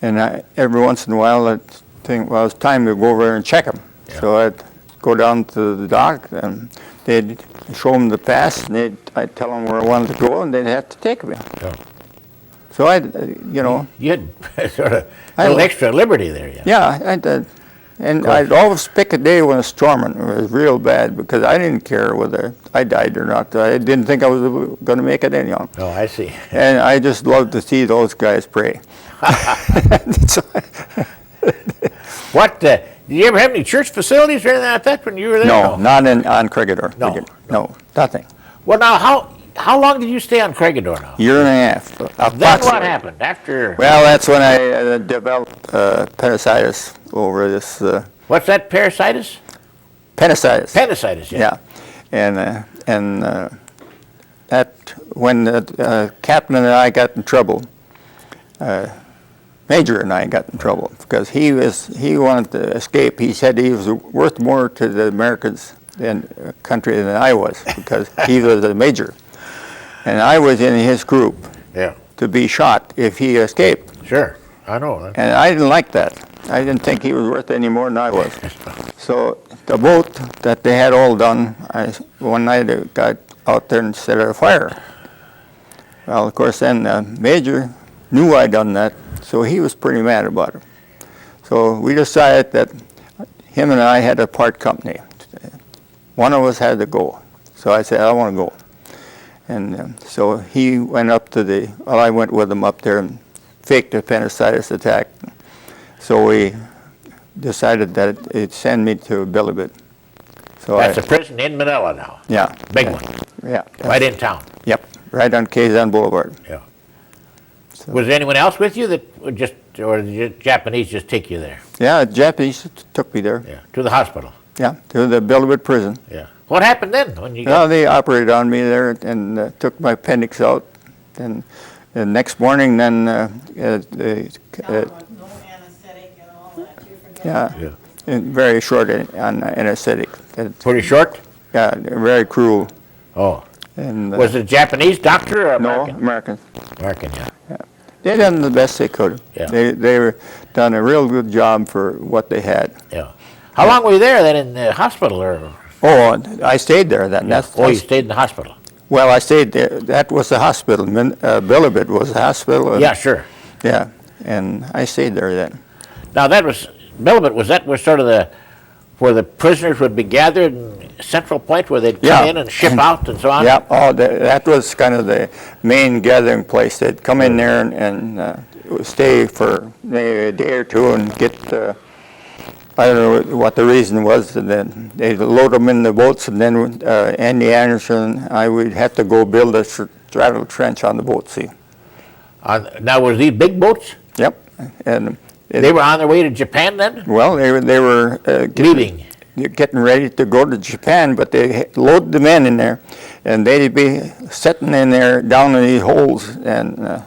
And every once in a while, I'd think, well, it's time to go over and check them. Yeah. So I'd go down to the dock, and they'd show them the pass, and I'd tell them where I wanted to go, and they'd have to take me. Yeah. So You had sort of a little extra liberty there, yeah. Yeah, I did. And I'd always pick a day when it's storming. It was real bad because I didn't care whether I died or not. I didn't think I was going to make it anyhow. Oh, I see. And I just loved to see those guys pray. What, did you ever have any church facilities or anything like that when you were there? No, not on Kriegieland. No, nothing. Well, now, how long did you stay on Kriegieland now? Year and a half. Then approximately. what happened after? Well, that's when I developed appendicitis over this. What's that, parasitis? Appendicitis. Appendicitis, yeah. Yeah, and that when the captain and I got in trouble, Major and I got in trouble because he wanted to escape. He said he was worth more to the Americans and country than I was because he was a major, and I was in his group to be shot if he escaped. Sure, I know. And I didn't like that. I didn't think he was worth any more than I was. So the boat that they had all done, one night I got out there and set it afire. Well, of course, then the Major knew I'd done that, so he was pretty mad about it. So we decided that him and I had to part company. One of us had to go. So I said, I want to go. And so he went up to I went with him up there and faked the appendicitis attack. So we decided that it'd send me to Bilibid. So That's a prison in Manila now. Yeah. Big one. Yeah. Right in town. Yep. Right on Kazan Boulevard. Yeah. So. Was there anyone else with you or did the Japanese just take you there? Yeah, the Japanese took me there. Yeah. To the hospital. Yeah, to the Bilibid prison. Yeah. What happened then when you Well, they operated on me there and took my appendix out. And the next morning, then No anesthetic and all that, you forget. yeah, and very short on anesthetic. Pretty short? Yeah, very cruel. Oh. And Was it a Japanese doctor or no, American? American. American, yeah. They done the best they could. Yeah. They were done a real good job for what they had. Yeah. How long were you there then in the hospital? Or? Oh, I stayed there then. You stayed in the hospital? Well, I stayed there. That was the hospital. Bilibid was the hospital. Yeah, sure. Yeah, and I stayed there then. Now Bilibid, was sort of where the prisoners would be gathered in Central Point where they'd come in and ship out and so on? Yeah, that was kind of the main gathering place. They'd come in there and stay for maybe a day or two and get, I don't know what the reason was, and then they'd load them in the boats, and then Andy Anderson and I would have to go build a straddle trench on the boat, see. Now, were these big boats? Yep. And They were on their way to Japan then? well, they were Leaving? they're getting ready to go to Japan, but they load the men in there, and they'd be sitting in there down in these holes, and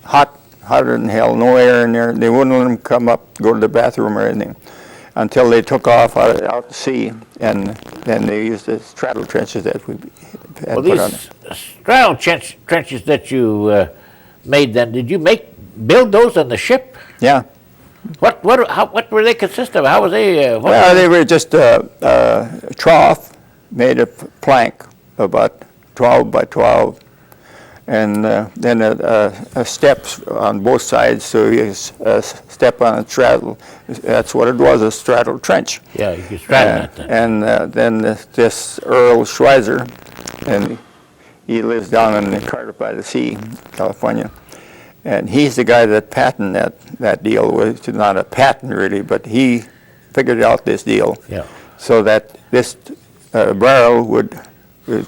hotter than hell, no air in there. They wouldn't let them come up, go to the bathroom or anything, until they took off out to sea, and then they used the straddle trenches that we had put on these straddle trenches that you made then, did you build those on the ship? Yeah. What were they consist of? How was they? Well, they were just a trough made of plank, about 12 by 12, and then a steps on both sides, so you step on a straddle. That's what it was, a straddle trench. Yeah, you could straddle that then. And then this Earl Schweizer, and he lives down in Carter-by-the-Sea, California. And he's the guy that patented that deal. It's not a patent really, but he figured out this deal. Yeah. So that this barrel would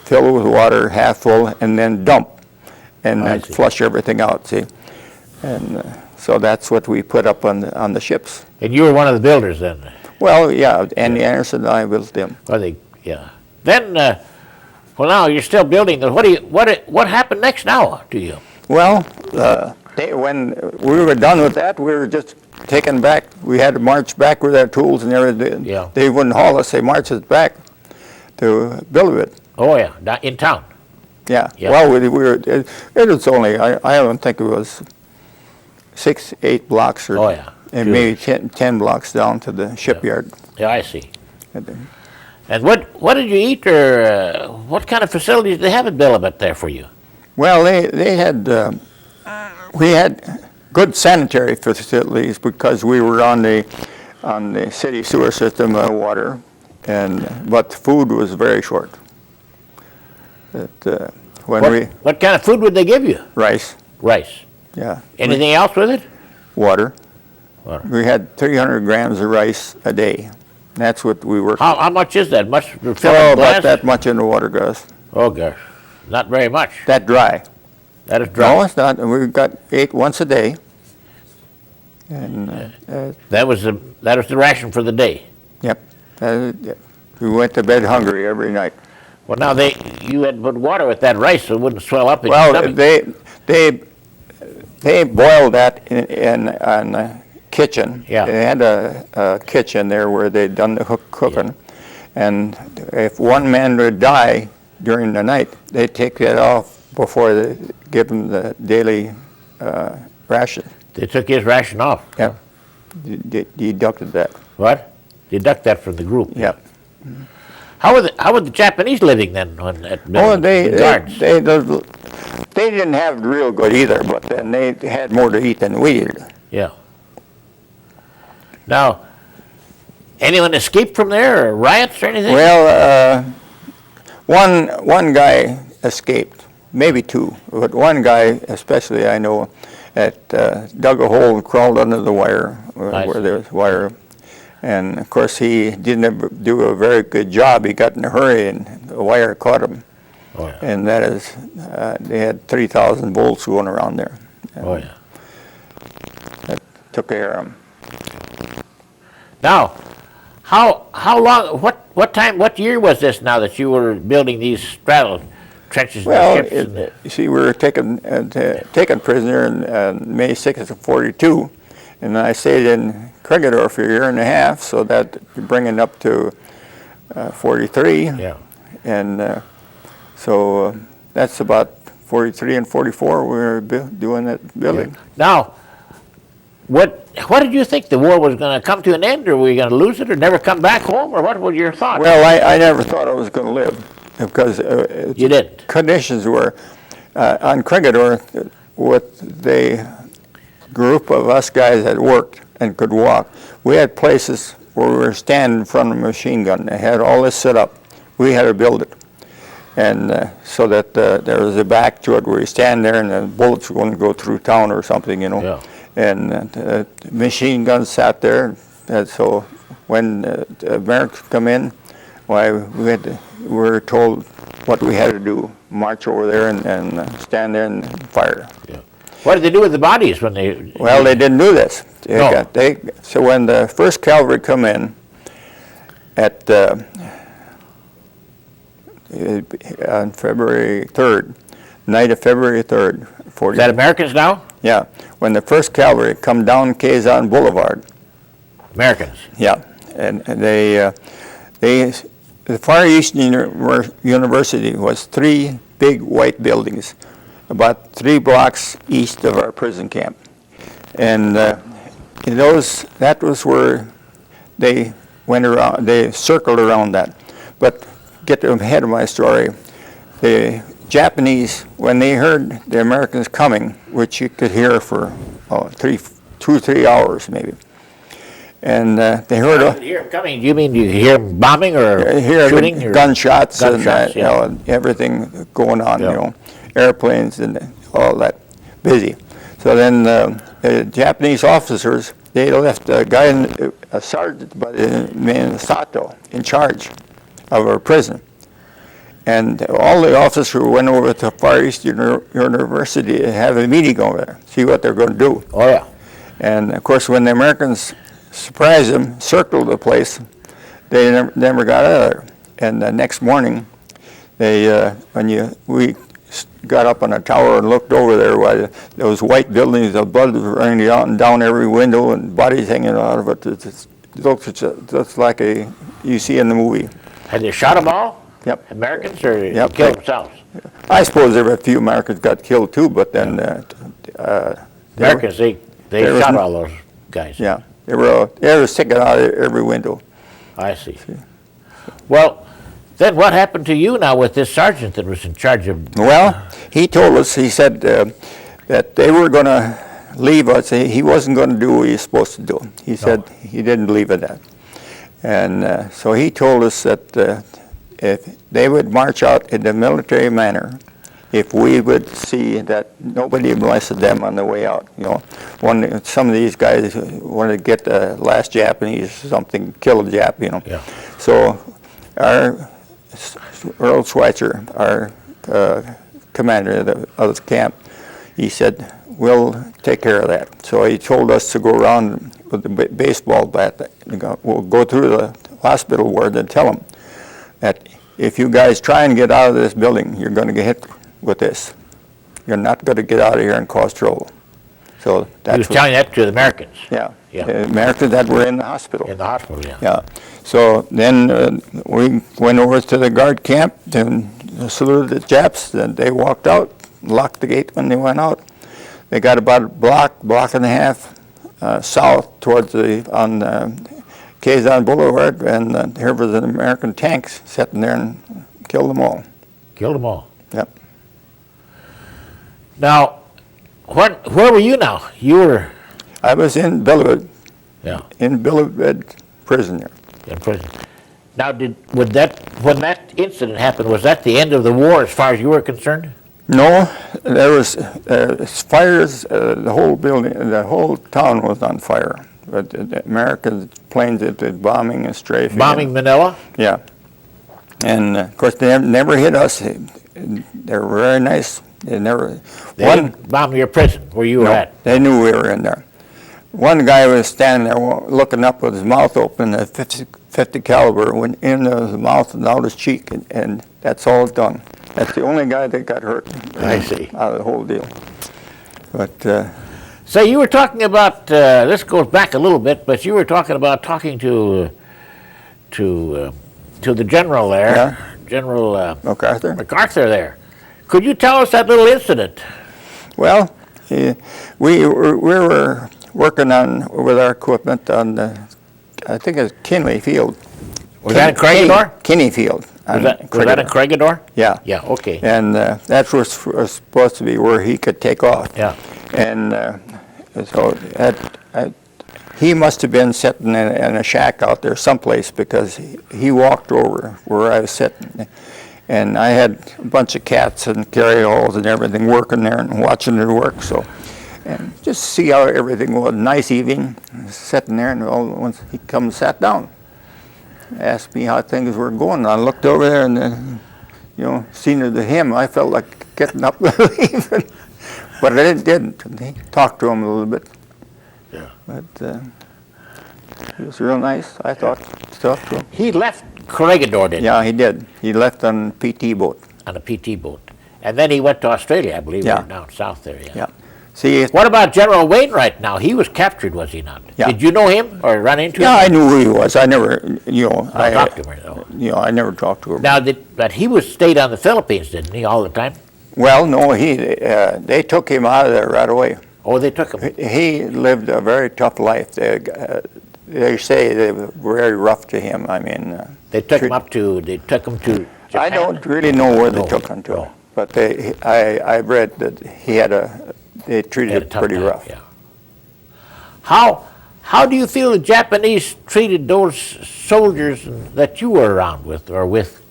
fill with water half full and then dump and then flush everything out, see? And so that's what we put up on the ships. And you were one of the builders then? Well, yeah, Andy Anderson and I built them. Yeah. Then, well, now you're still building them. What happened next now to you? Well, when we were done with that, we were just taken back. We had to march back with our tools and everything. Yeah. They wouldn't haul us. They marched us back to Lidgerwood. Oh, yeah, in town. Yeah. Yeah. Well, we were. It was only. I don't think it was 6, 8 blocks or. Oh, yeah. And maybe 10 blocks down to the shipyard. Yeah, I see. And what did you eat, or what kind of facilities did they have at Bilibet there for you? Well, they had. We had good sanitary facilities because we were on the city sewer system water, but food was very short. What kind of food would they give you? Rice. Rice. Yeah. Anything else with it? Water. Water. We had 300 grams of rice a day. That's what we worked. How much is that? Much for Oh, filling about glass? that much in the water glass. Oh gosh, not very much. That dry. That is dry. No, it's not. We ate once a day. And That was the ration for the day. yep. We went to bed hungry every night. Well, now you had put water with that rice so it wouldn't swell up in your Well, stomach. they boiled that in the kitchen. Yeah. They had a kitchen there where they'd done the cooking. And if one man would die during the night, they'd take that off before they give him the daily ration. They took his ration off. Yep. Deducted that. What? Deduct that from the group. Yep. How were the Japanese living then at Oh, the guards? they didn't have it real good either, but then they had more to eat than we did. Yeah. Now, anyone escaped from there, or riots or anything? Well, one guy escaped, maybe two, but one guy especially I know that dug a hole and crawled under the wire, where there was wire. And of course he didn't do a very good job. He got in a hurry and the wire caught him. Oh, yeah. And that is, they had 3,000 volts going around there. And Oh, yeah. that took care of him. Now, how long, what year was this now that you were building these straddle trenches and Well, ships? you see, we were taken prisoner in May 6th of 42, and I stayed in Kriegieland for a year and a half, so that you're bringing up to 43. Yeah. And so that's about 43 and 44 we were doing that building. Yeah. Now, what did you think the war was going to come to an end, or were you going to lose it, or never come back home, or what were your thoughts? Well, I never thought I was going to live because You didn't? conditions were on Kriegieland with the group of us guys that worked and could walk. We had places where we were standing in front of a machine gun. They had all this set up. We had to build it. And so that there was a back to it where you stand there and the bullets were going to go through town or something, you know. Yeah. And the machine guns sat there. And so when the Americans come in, why we were told what we had to do: march over there and stand there and fire. Yeah. What did they do with the bodies when they? Well, they didn't do this. No. So when the first cavalry come in, at on February 3rd, night of February 3rd, 40. Is that Americans now? Yeah, when the 1st Cavalry come down Kazan Boulevard. Americans. Yeah, and the Far Eastern University was 3 big white buildings, about 3 blocks east of our prison camp, and that was where they went around. They circled around that. But get ahead of my story, the Japanese, when they heard the Americans coming, which you could hear for 2 or 3 hours maybe, and they heard You hear them coming. You mean you hear them bombing or hear shooting? Or gunshots and gunshots, you know, everything going on, Yeah. you know, airplanes and all that, busy. So then the Japanese officers, they left a guy, a sergeant by the name Sato, in charge of our prison. And all the officers went over to Far Eastern University to have a meeting over there, see what they're going to do. Oh yeah. And of course, when the Americans surprised them, circled the place, they never got out of there. And the next morning, we got up on a tower and looked over there, while those white buildings, the blood was running down every window and bodies hanging out of it. It looks just like you see in the movie. Had they shot them all? Yep. Americans or Yep. killed themselves? I suppose there were a few Americans got killed too, but then Americans, they there was shot no- all those guys. yeah, they were sticking out of every window. I see. Well, then what happened to you now with this sergeant that was in charge of? Well, he told us, he said that they were going to leave us. He wasn't going to do what he was supposed to do. He said he didn't believe in that. And so he told us that if they would march out in a military manner, if we would see that nobody molested them on the way out. You know, some of these guys wanted to get the last Japanese or something, kill a Jap, you know. Yeah. So our Earl Schweitzer, our commander of the camp, he said, we'll take care of that. So he told us to go around with the baseball bat. We'll go through the hospital ward and tell them that if you guys try and get out of this building, you're going to get hit with this. You're not going to get out of here and cause trouble. So that's He was telling that to the Americans. yeah. Yeah. The Americans that were in the hospital. In the hospital, yeah. Yeah. So then we went over to the guard camp and saluted the Japs. Then they walked out, locked the gate when they went out. They got about a block and a half south towards on Kazan Boulevard, and there was an American tank sitting there and killed them all. Killed them all. Yep. Now, where were you now? You were I was in Billerud, yeah, in Billerud prison there. in prison. Now, when that incident happened, was that the end of the war as far as you were concerned? No, there was fires. The whole building, the whole town was on fire. But the American planes did bombing and strafing. Bombing Manila? Yeah. And of course, they never hit us. They were very nice. They never. They didn't bomb your prison where you were at? They knew we were in there. One guy was standing there looking up with his mouth open. A 50 caliber went in his mouth and out his cheek, and that's all done. That's the only guy that got hurt. I see. Out of the whole deal. But So you were talking about, this goes back a little bit, but you were talking about talking to the general there, Yeah. General MacArthur. MacArthur there. Could you tell us that little incident? Well, we were working with our equipment on the, I think it's Kinley Field. Was that in Kriegieland? Kinney Field. Was that in Kriegieland? Yeah. Yeah, okay. And that was supposed to be where he could take off. Yeah. And so he must have been sitting in a shack out there someplace, because he walked over where I was sitting. And I had a bunch of cats and carryalls and everything working there and watching it work. So, and just see how everything was. Nice evening, sitting there, and once he come and sat down, asked me how things were going. I looked over there, and then, seeing it to him, I felt like getting up and leaving. But I didn't. He talked to him a little bit. Yeah. But he was real nice, I thought. stuff to him. He left Kriegieland, didn't Yeah, he did. He left on PT boat. he? On a PT boat. And then he went to Australia, I believe, Yeah. or down south there, yeah. Yeah. See, What about General Wainwright now? He was captured, was he not? Yeah. Did you know him or run into yeah, I him? knew who he was. I never, you know, I talked to him, though. I never talked to him. Now, but he was stayed on the Philippines, didn't he, all the time? Well, no, they took him out of there right away. Oh, they took him. He lived a very tough life. They say they were very rough to him. I mean, They took him to Japan. I don't really know where they No, took him to, no. but I read that they treated He had a him tough pretty time, rough. yeah. How do you feel the Japanese treated those soldiers that you were around with, or with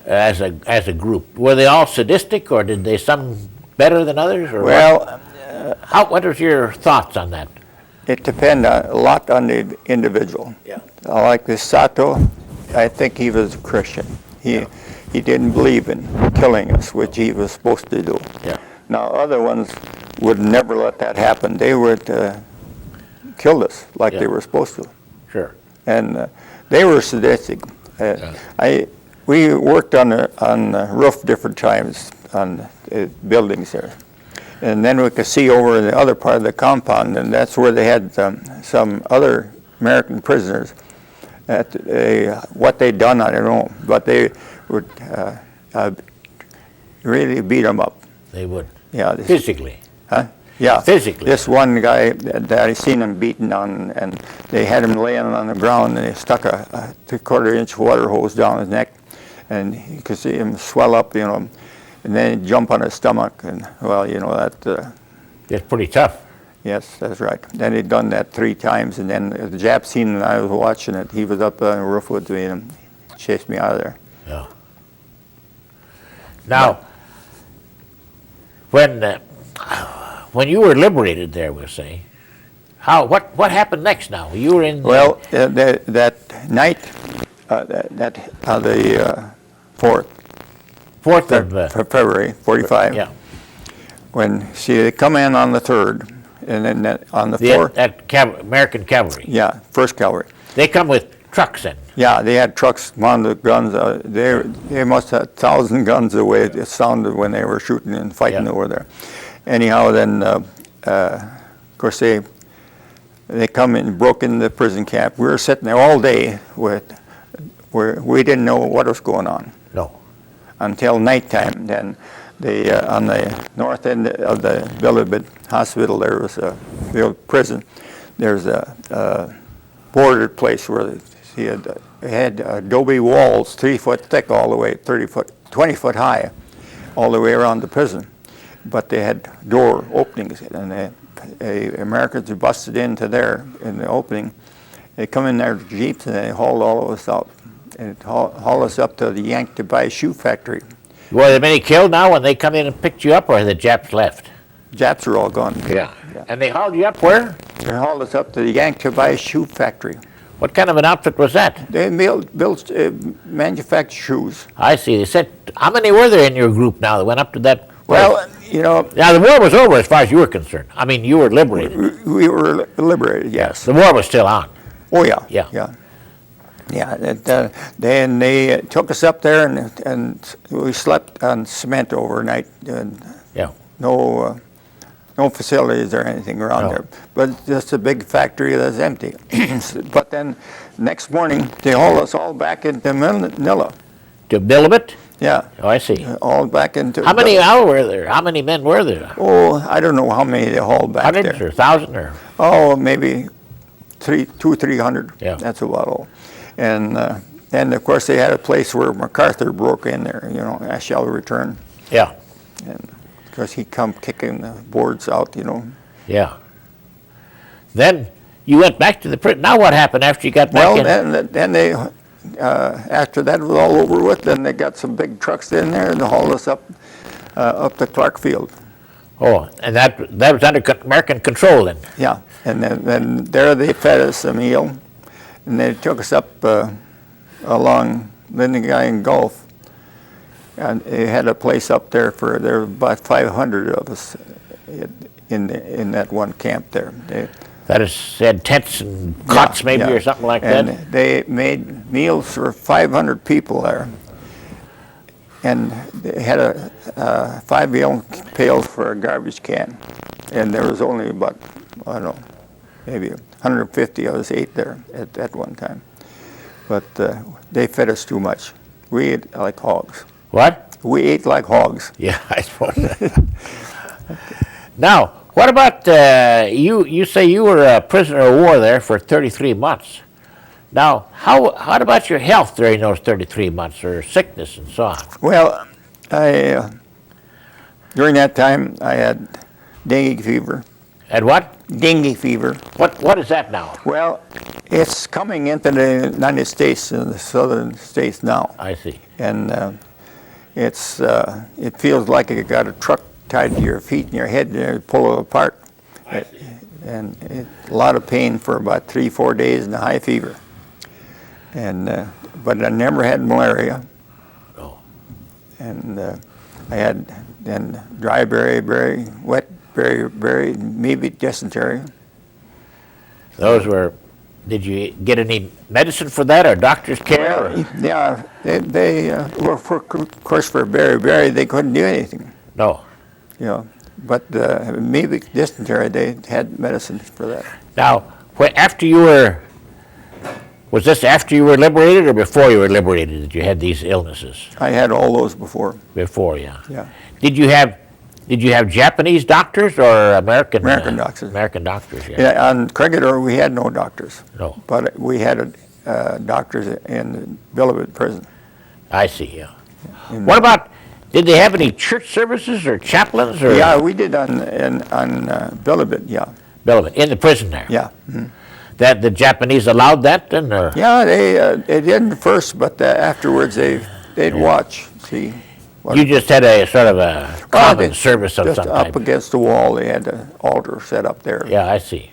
as a group? Were they all sadistic, or did they some better than others? Or Well, what are your thoughts on that? it depends a lot on the individual. Yeah. Like this Sato, I think he was a Christian. He didn't believe in killing us, which he was supposed to do. Yeah. Now, other ones would never let that happen. They would kill us like Yeah. they were supposed to. Sure. And they were sadistic. We worked on the roof different times on buildings there. And then we could see over in the other part of the compound, and that's where they had some other American prisoners. What they'd done, I don't know, but they would really beat them up. They would. Yeah, Physically. Huh? Yeah. Physically. This one guy that I seen him beaten on, and they had him laying on the ground, and they stuck a 3/4-inch water hose down his neck, and you could see him swell up, you know, and then he'd jump on his stomach, and well, you know that. It's pretty tough. Yes, that's right. Then he'd done that 3 times, and then the Jap seen and I was watching it. He was up on the roof with me and chased me out of there. Yeah. Now, when you were liberated there, we'll say, what happened next? Now you were in. Well, that night, the 4th 4th of February '45. yeah. When they come in on the 3rd, and then on the 4th. American cavalry. Yeah, 1st Cavalry. They come with trucks in. Yeah, they had trucks, mounted guns. They must have 1,000 guns the way it sounded when they were shooting and fighting Yeah. over there. Anyhow, then of course they come in and broke into the prison camp. We were sitting there all day where we didn't know what was going on No. until nighttime. Then on the north end of the Bilibid Hospital, there was the old prison. There's a bordered place where he had adobe walls 3 foot thick all the way, 20 foot high, all the way around the prison. But they had door openings, and the Americans busted into there in the opening. They come in their jeeps and they hauled all of us out and hauled us up to the Yank to buy shoe factory. Were there many killed now when they come in and picked you up, or the Japs left? Japs are all gone. Yeah. And they hauled you up where? They hauled us up to the Yank to buy shoe factory. What kind of an outfit was that? They built manufactured shoes. I see. They said, how many were there in your group now that went up to that? Well, you know, Now, the war was over as far as you were concerned. I mean, you were liberated. we were liberated, yes. The war was still on. Oh, yeah. Yeah. Yeah. Yeah. Then they took us up there, and we slept on cement overnight. And Yeah. no facilities or anything around No. there, but just a big factory that's empty. But then next morning, they hauled us all back into Manila. To Bilibid? Yeah, Oh, I see. all back into. How many were there? How many men were there? Oh, I don't know how many they hauled back Hundreds there. or 1,000 or? Oh, maybe 300. Yeah. That's about all. And of course they had a place where MacArthur broke in there. You know, I shall return. Yeah. And because he come kicking the boards out. You know. Yeah. Then you went back to the prison. Now what happened after you got back Well, in? then they, after that was all over with, then they got some big trucks in there and they hauled us up to Clark Field. Oh, and that was under American control then? Yeah, and then there they fed us a meal, and they took us up along Lidgerwood Gulf, and they had a place up there there were about 500 of us in that one camp there. That is, they had tents and cots maybe or something like and that? they made meals for 500 people there. And they had a 5-gallon pail for a garbage can. And there was only about, I don't know, maybe 150 of us ate there at one time. But they fed us too much. We ate like hogs. What? We ate like hogs. Yeah, I suppose. Now, what about, you say you were a prisoner of war there for 33 months. Now, how about your health during those 33 months, or sickness and so on? Well, during that time, I had dengue fever. And what? Dengue fever. What is that now? Well, it's coming into the United States, in the southern states now. I see. And it feels like you got a truck tied to your feet and your head, and you pull it apart. And a lot of pain for about 3-4 days and a high fever. And but I never had malaria. Oh. And I had then dry berry, wet berry, maybe dysentery. Those were, did you get any medicine for that, or doctor's care? Or? Yeah, they were, of course, for berry, they couldn't do anything. No. You know, but maybe dysentery, they had medicine for that. Now, after you were, was this after you were liberated or before you were liberated that you had these illnesses? I had all those before. Before, yeah. Yeah. Did you have Japanese doctors or American? American doctors. American doctors, yeah. Yeah, on Kriegieland we had no doctors. No. But we had doctors in the Lidgerwood prison. I see, yeah. What about, did they have any church services or chaplains? Or Yeah, we did on Lidgerwood, yeah. in the prison there? Yeah. Mm-hmm. That the Japanese allowed that then? Or? Yeah, they didn't first, but afterwards they'd watch, see. You just had a sort of a common service of just some up type? against the wall, they had an altar set up there. Yeah, I see.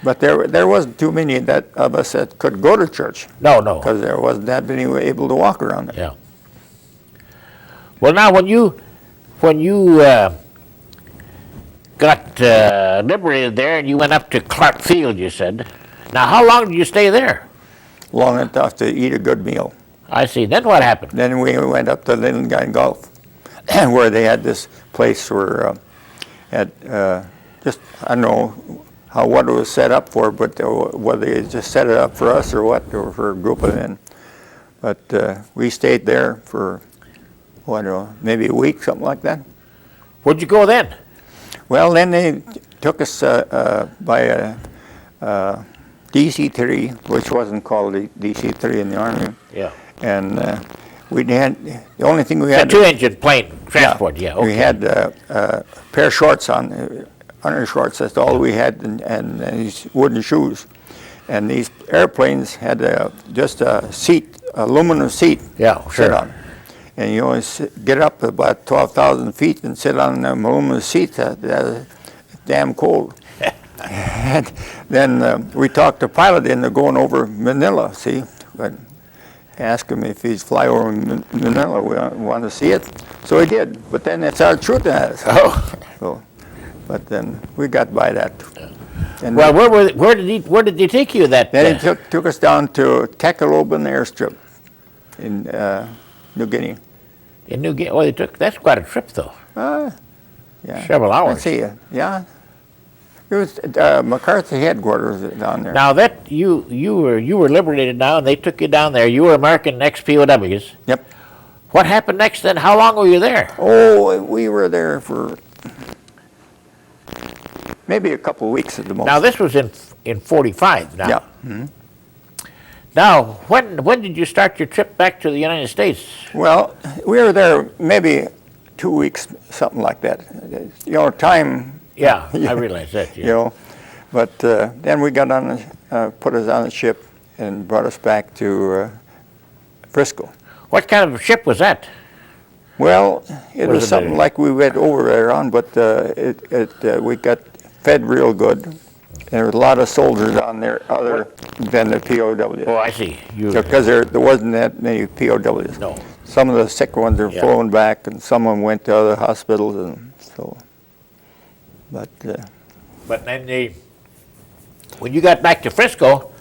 But there wasn't too many of us that could go to church. No. Because there wasn't that many able to walk around there. Yeah. Well, now when you got liberated there and you went up to Clark Field, you said. Now, how long did you stay there? Long enough to eat a good meal. I see. Then what happened? Then we went up to Lidgerwood Gulf, where they had this place where just, I don't know what it was set up for, but whether they just set it up for us or what, or for a group of men. But we stayed there for, I don't know, maybe a week, something like that. Where'd you go then? Well, then they took us by DC-3, which wasn't called DC-3 in the Army. Yeah. And we had, the only thing we had... A 2-engine plane transport, yeah. Okay. We had a pair of shorts on, undershorts, that's all we had, and these wooden shoes. And these airplanes had just a seat, aluminum seat Yeah, sit sure. on. And you always get up about 12,000 feet and sit on the aluminum seat. That's damn cold. And then we talked the pilot into going over Manila, see? But asked him if he's fly over Manila, we want to see it. So he did, but then it started shooting at us. Oh. So, but then we got by that. And Well, where did he take you that? then he took us down to Cabanatuan airstrip in New Guinea. In New Guinea? Well, that's quite a trip, though. Yeah. Several hours. Let's see, yeah. It was McCarthy headquarters down there. Now that you were liberated now, and they took you down there. You were American ex-POWs. Yep. What happened next then? How long were you there? Oh, we were there for maybe a couple of weeks at the most. Now this was in 45 now. Yeah. Mm-hmm. Now, when did you start your trip back to the United States? Well, we were there maybe 2 weeks, something like that. You know, time. Yeah, I realize that. Yeah. You know, but then we got on, put us on a ship and brought us back to Frisco. What kind of ship was that? Well, it was it something like we went over there on, but we got fed real good. There was a lot of soldiers on there other than the POWs. Oh, I see. Because there wasn't that many POWs. No. Some of the sick ones are Yeah. flown back, and some of them went to other hospitals, and so. But But then When you got back to Frisco,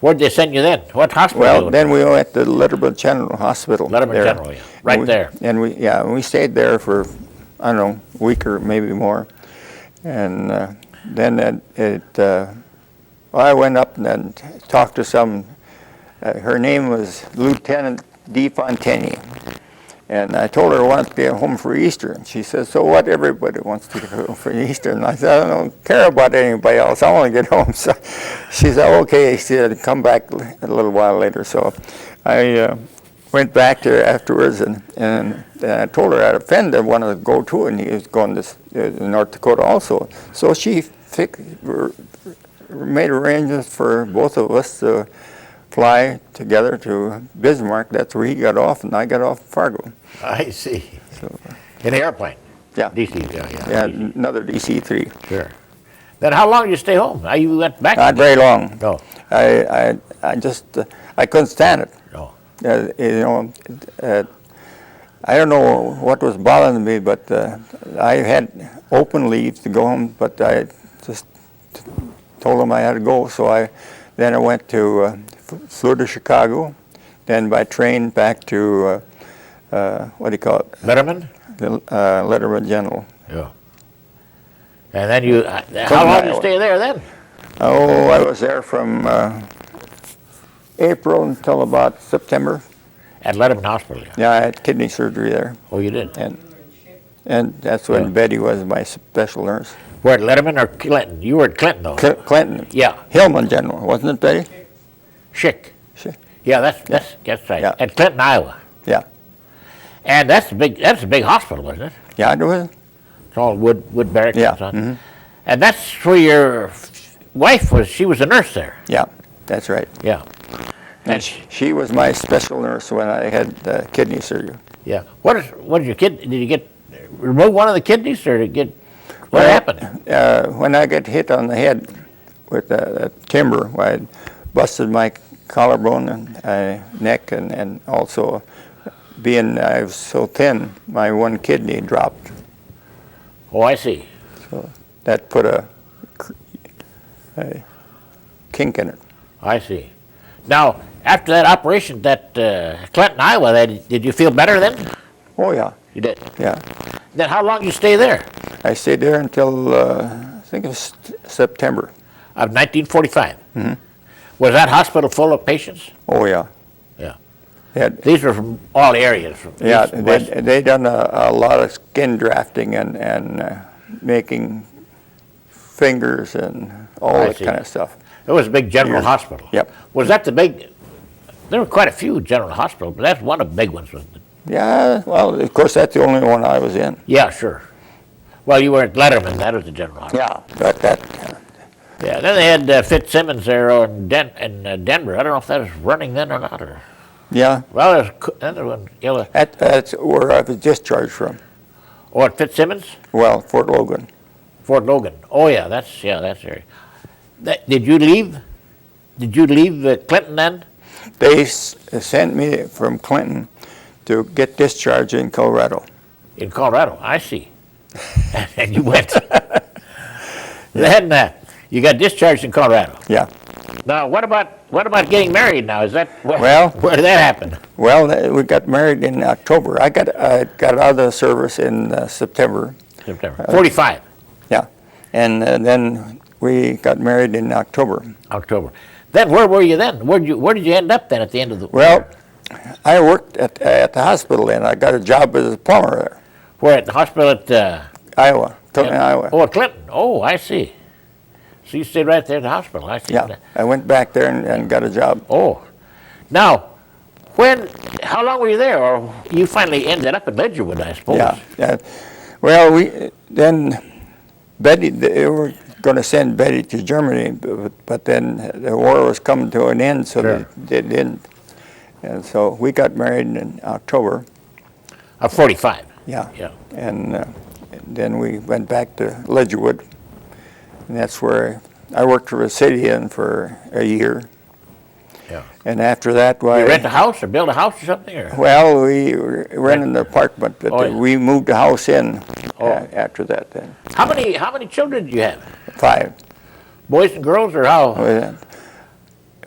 where'd they send you then? What hospital? Well, then we went to Lidgerwood General Hospital. Letterman there. General, yeah. Right And there. And we stayed there for, I don't know, a week or maybe more. And then I went up and then talked to some, her name was Lieutenant DeFontaine. And I told her I wanted to get home for Easter. And she said, so what? Everybody wants to get home for Easter. And I said, I don't care about anybody else. I want to get home. So she said, okay. She said, come back a little while later. So I went back there afterwards, and I told her I had a friend that wanted to go too, and he was going to North Dakota also. So she made arrangements for both of us to fly together to Bismarck. That's where he got off, and I got off Fargo. I see. So, In the airplane? yeah. DC, yeah. Yeah, DC. another DC-3. Sure. Then how long did you stay home? You went back? Not very long. No. I just I couldn't stand it. No. I don't know what was bothering me, but I had open leave to go home, but I just told them I had to go. So then I went to flew to Chicago, then by train back to what do you call it? Letterman? The Letterman General. Yeah. And then you, how long did you Iowa. stay there then? Oh, I was there from April until about September. At Letterman Hospital, yeah. Yeah, I had kidney surgery there, Oh, you did? and that's when Yeah. Betty was my special nurse. Where, at Letterman or Clinton? You were at Clinton, though. Clinton. Yeah. Hillman General, wasn't it, Betty? Schick. Schick. Yeah, that's right. Yeah. At Clinton, Iowa. Yeah. And that's a big hospital, isn't it? Yeah, it was. It's all wood barracks Yeah. and so on. Mhm. And that's where your wife was. She was a nurse there. Yeah, that's right. Yeah. And she was my special nurse when I had kidney surgery. Yeah. What did your kid? Did you get remove one of the kidneys, or did you get? What Well, happened? When I got hit on the head with a timber, I busted my collarbone and neck, and also being I was so thin, my one kidney dropped. Oh, I see. So that put a kink in it. I see. Now, after that operation, that Clinton, Iowa, did you feel better then? Oh yeah, You did. yeah. Then how long did you stay there? I stayed there until I think it was September. Of 1945. Mm-hmm. Was that hospital full of patients? Oh yeah. Yeah. They These were from all areas. From yeah, east and west. they done a lot of skin drafting and making fingers and all I that see. kind of stuff. It was a big general Years. hospital. Yep. Was that the big? There were quite a few general hospitals, but that's one of the big ones, wasn't it? Yeah, well, of course, that's the only one I was in. Yeah, sure. Well, you were at Letterman. That was the general hospital. Yeah, but that, Yeah. Then they had Fitzsimmons there in Denver. I don't know if that was running then or not. Or yeah, well, there's another one. that's where I was discharged from. Oh, at Fitzsimmons, Well, Fort Logan. Fort Logan. Oh yeah, that's area. Did you leave? Did you leave Clinton then? They sent me from Clinton to get discharged in Colorado. In Colorado, I see. And you went. Then you got discharged in Colorado. Yeah. Now, what about getting married? Now, is that Well- where did that happen? Well, we got married in October. I got out of the service in September. September 45, Yeah, and then we got married in October. October. Then where were you then? Where did you end up then at the end of the? Well, I worked at the hospital, and I got a job as a plumber there, Where at the hospital at? Iowa, Tilton, Iowa. Oh, at Clinton. Oh, I see. So you stayed right there at the hospital. I see. Yeah, I went back there and got a job. Oh, now, how long were you there, or you finally ended up in Lidgerwood, I suppose? Yeah. Well, then Betty, they were going to send Betty to Germany, but then the war was coming to an end, so Sure. they didn't. And so we got married in October. Of 45. Yeah. Yeah. And then we went back to Lidgerwood, and that's where I worked for a city inn for a year. Yeah. And after that, You rent a house or build a house or something, or? well, we rented an apartment, but Oh, yeah. we moved the house in Oh. after that. Then How many children did you have? 5. Boys and girls, or how? It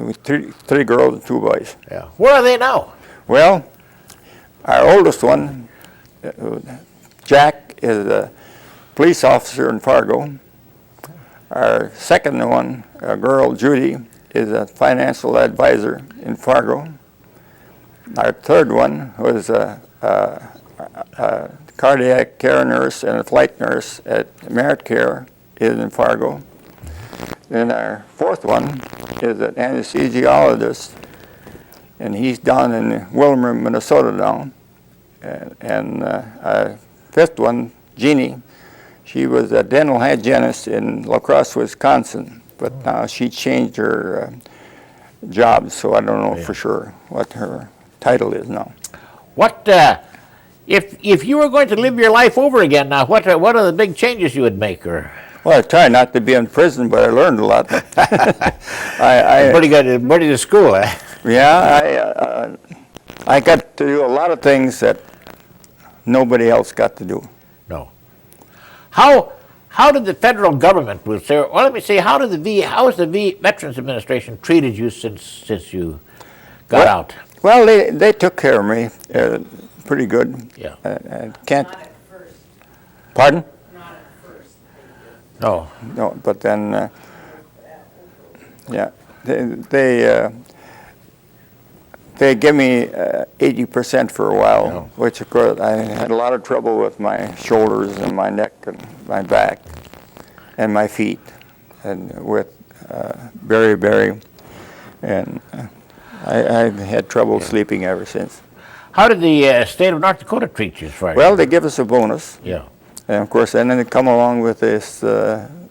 was three girls and 2 boys. Yeah. Where are they now? Well, our oldest one, Jack, is a police officer in Fargo. Our second one, a girl, Judy, is a financial advisor in Fargo. Our third one was a cardiac care nurse and a flight nurse at Merit Care, is in Fargo. Then our fourth one is an anesthesiologist, and he's down in Wilmer, Minnesota now. And our fifth one, Jeannie, she was a dental hygienist in La Crosse, Wisconsin, but now she changed her job, so I don't know for sure what her title is now. What, if you were going to live your life over again now, what are the big changes you would make? Or Well, I tried not to be in prison, but I learned a lot. pretty good, pretty to school, eh? Yeah, I got to do a lot of things that nobody else got to do. No. How did the federal government, let me say, how has the Veterans Administration treated you since you got out? Well, they took care of me pretty good. Yeah. I can't. Not at first, Pardon? not at first. No. No, but then, yeah, they give me 80% for a while, Yeah. which of course I had a lot of trouble with my shoulders and my neck and my back and my feet, and with beriberi, and I've had trouble sleeping ever since. How did the state of North Dakota treat you as far as? Well, they give us a bonus, Yeah. and of course, and then they come along with this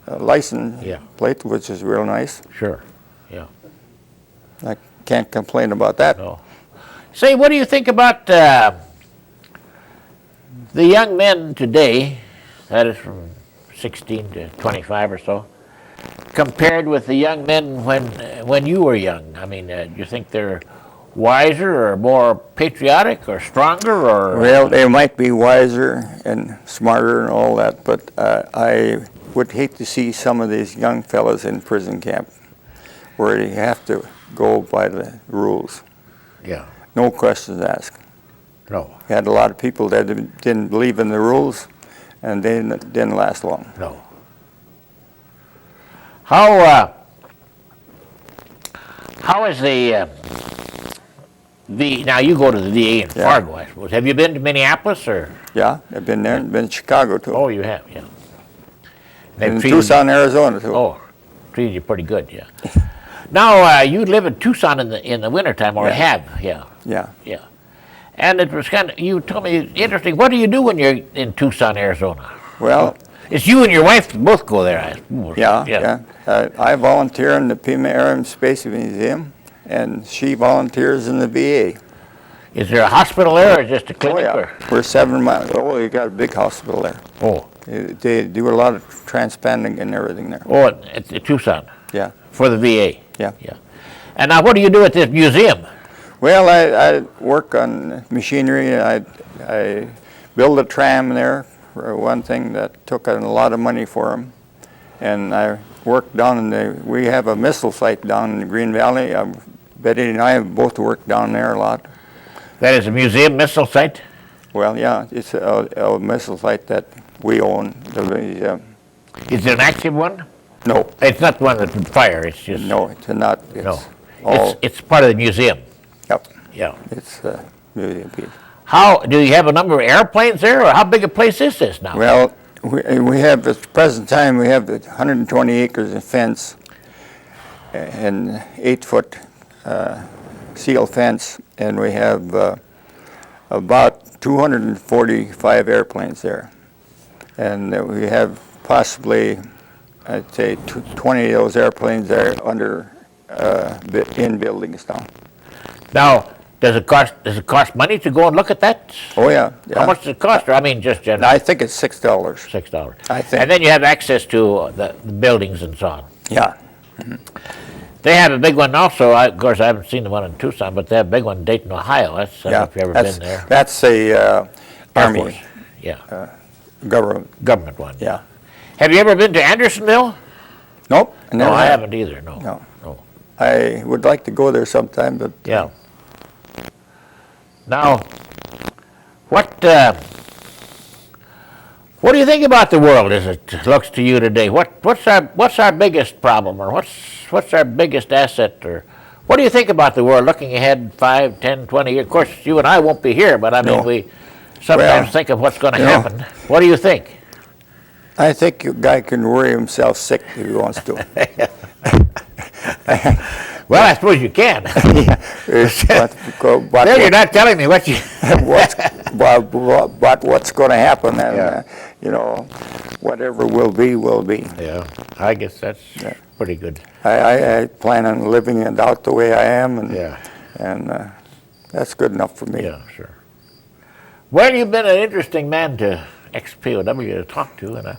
license Yeah. plate, which is real nice. Sure. Yeah. I can't complain about that. No. Say, what do you think about the young men today, that is from 16 to 25 or so, compared with the young men when you were young? I mean, do you think they're wiser or more patriotic or stronger, or? Well, they might be wiser and smarter and all that, but I would hate to see some of these young fellas in prison camp where you have to go by the rules. Yeah. No questions asked. No. You had a lot of people that didn't believe in the rules, and they didn't last long. No. How is the now you go to the VA in Yeah. Fargo, I suppose. Have you been to Minneapolis, or? Yeah, I've been there, been in Chicago too. Oh, you have, yeah. They've And in treated- Tucson, Arizona too. Oh, treated you pretty good, yeah. Now, you live in Tucson in the wintertime, or Yeah. have, yeah, Yeah. yeah. And it was kind of, you told me, interesting, what do you do when you're in Tucson, Arizona? Well, It's you and your wife that both go there, I suppose. yeah. I volunteer in the Pima Air and Space Museum, and she volunteers in the VA. Is there a hospital there, or just a clinic? Oh, yeah. Or? We're 7 miles. Oh, you got a big hospital there. Oh, They do a lot of transplanting and everything there. oh, at Tucson, Yeah, for the VA. yeah. Yeah. And now, what do you do at this museum? Well, I work on machinery. I built a tram there, for one thing that took a lot of money for them. And I worked down we have a missile site down in the Green Valley. Betty and I have both worked down there a lot. That is a museum missile site? Well, yeah, it's a missile site that we own. Is it an active one? No, It's not the one that would fire, it's just... no, it's not. It's No. all, It's part of the museum. yep, Yeah. it's a museum piece. How, do you have a number of airplanes there, or how big a place is this now? Well, we have, at the present time, we have 120 acres of fence and 8-foot seal fence, and we have about 245 airplanes there. And we have possibly, I'd say, 20 of those airplanes are under in buildings now. Now, does it cost money to go and look at that? Oh, yeah. How much does it cost? Or, I mean, just generally, I think it's $6. $6. I think. And then you have access to the buildings and so on. Yeah. They have a big one also. Of course, I haven't seen the one in Tucson, but they have a big one in Dayton, Ohio. I don't know if you've ever been there. That's a Air Army Force. Yeah, government. government one. Yeah. Have you ever been to Andersonville? Nope. No, I have. haven't either, no. No. No. I would like to go there sometime, but Yeah. Now, what do you think about the world as it looks to you today? What's our biggest problem, or what's our biggest asset, or what do you think about the world looking ahead 5, 10, 20 years? Of course, you and I won't be here, but I mean, No. we sometimes Well, think of what's going to you know, happen. What do you think? I think a guy can worry himself sick if he wants to. Well, I suppose you can. But You're not telling me what you... what's going to happen, and Yeah. you know, whatever will be, will be. Yeah, I guess that's pretty good. I plan on living it out the way I am, and Yeah. and that's good enough for me. Yeah, sure. Well, you've been an interesting man to ex-POW to talk to, and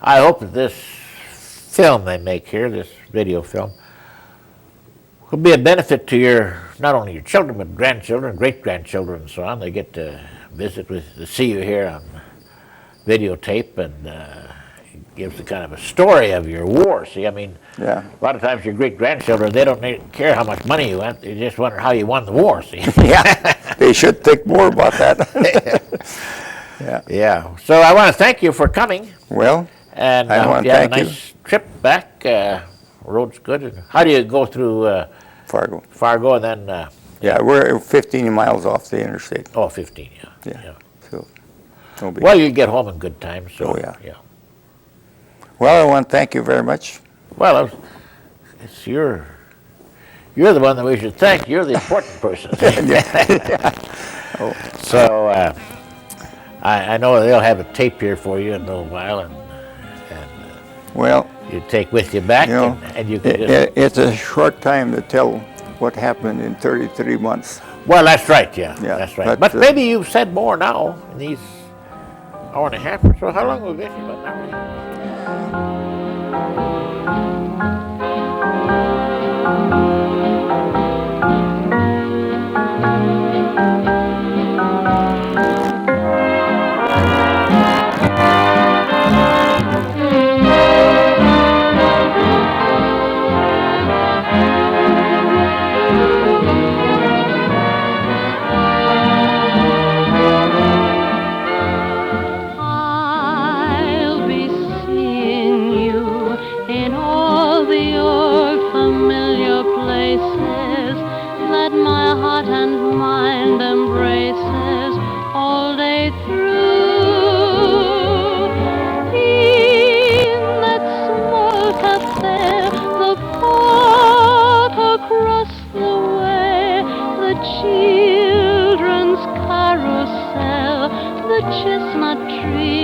I hope that this film they make here, this video film, will be a benefit to not only your children, but grandchildren, great-grandchildren, and so on. They get to see you here on videotape, and it gives a kind of a story of your war. See, I mean, Yeah. a lot of times your great-grandchildren, they don't care how much money you won, they just wonder how you won the war, see. Yeah, they should think more about that. Yeah. Yeah, so I want to thank you for coming, Well, and I I hope want you to have a thank you. nice trip back. Road's good. And how do you go through Fargo. Fargo and then, Yeah, we're 15 miles off the interstate. 15, yeah. Yeah. So, no big. Well, you get home in good time, so. Oh, yeah. Well, I want to thank you very much. Well, you're the one that we should thank. You're the important person. So I know they'll have a tape here for you in a little while, and Well, you take with you back, you know, and you can just. it's a short time to tell what happened in 33 months. Well, that's right, yeah, Yeah, that's right. but, But maybe you've said more now in these hour and a half or so. How long have we been here? About an hour and a half? I'll be seeing you in all the old familiar places that my heart and mind embraces all day through. In that small cafe, the park across the way, the children's carousel, the chestnut tree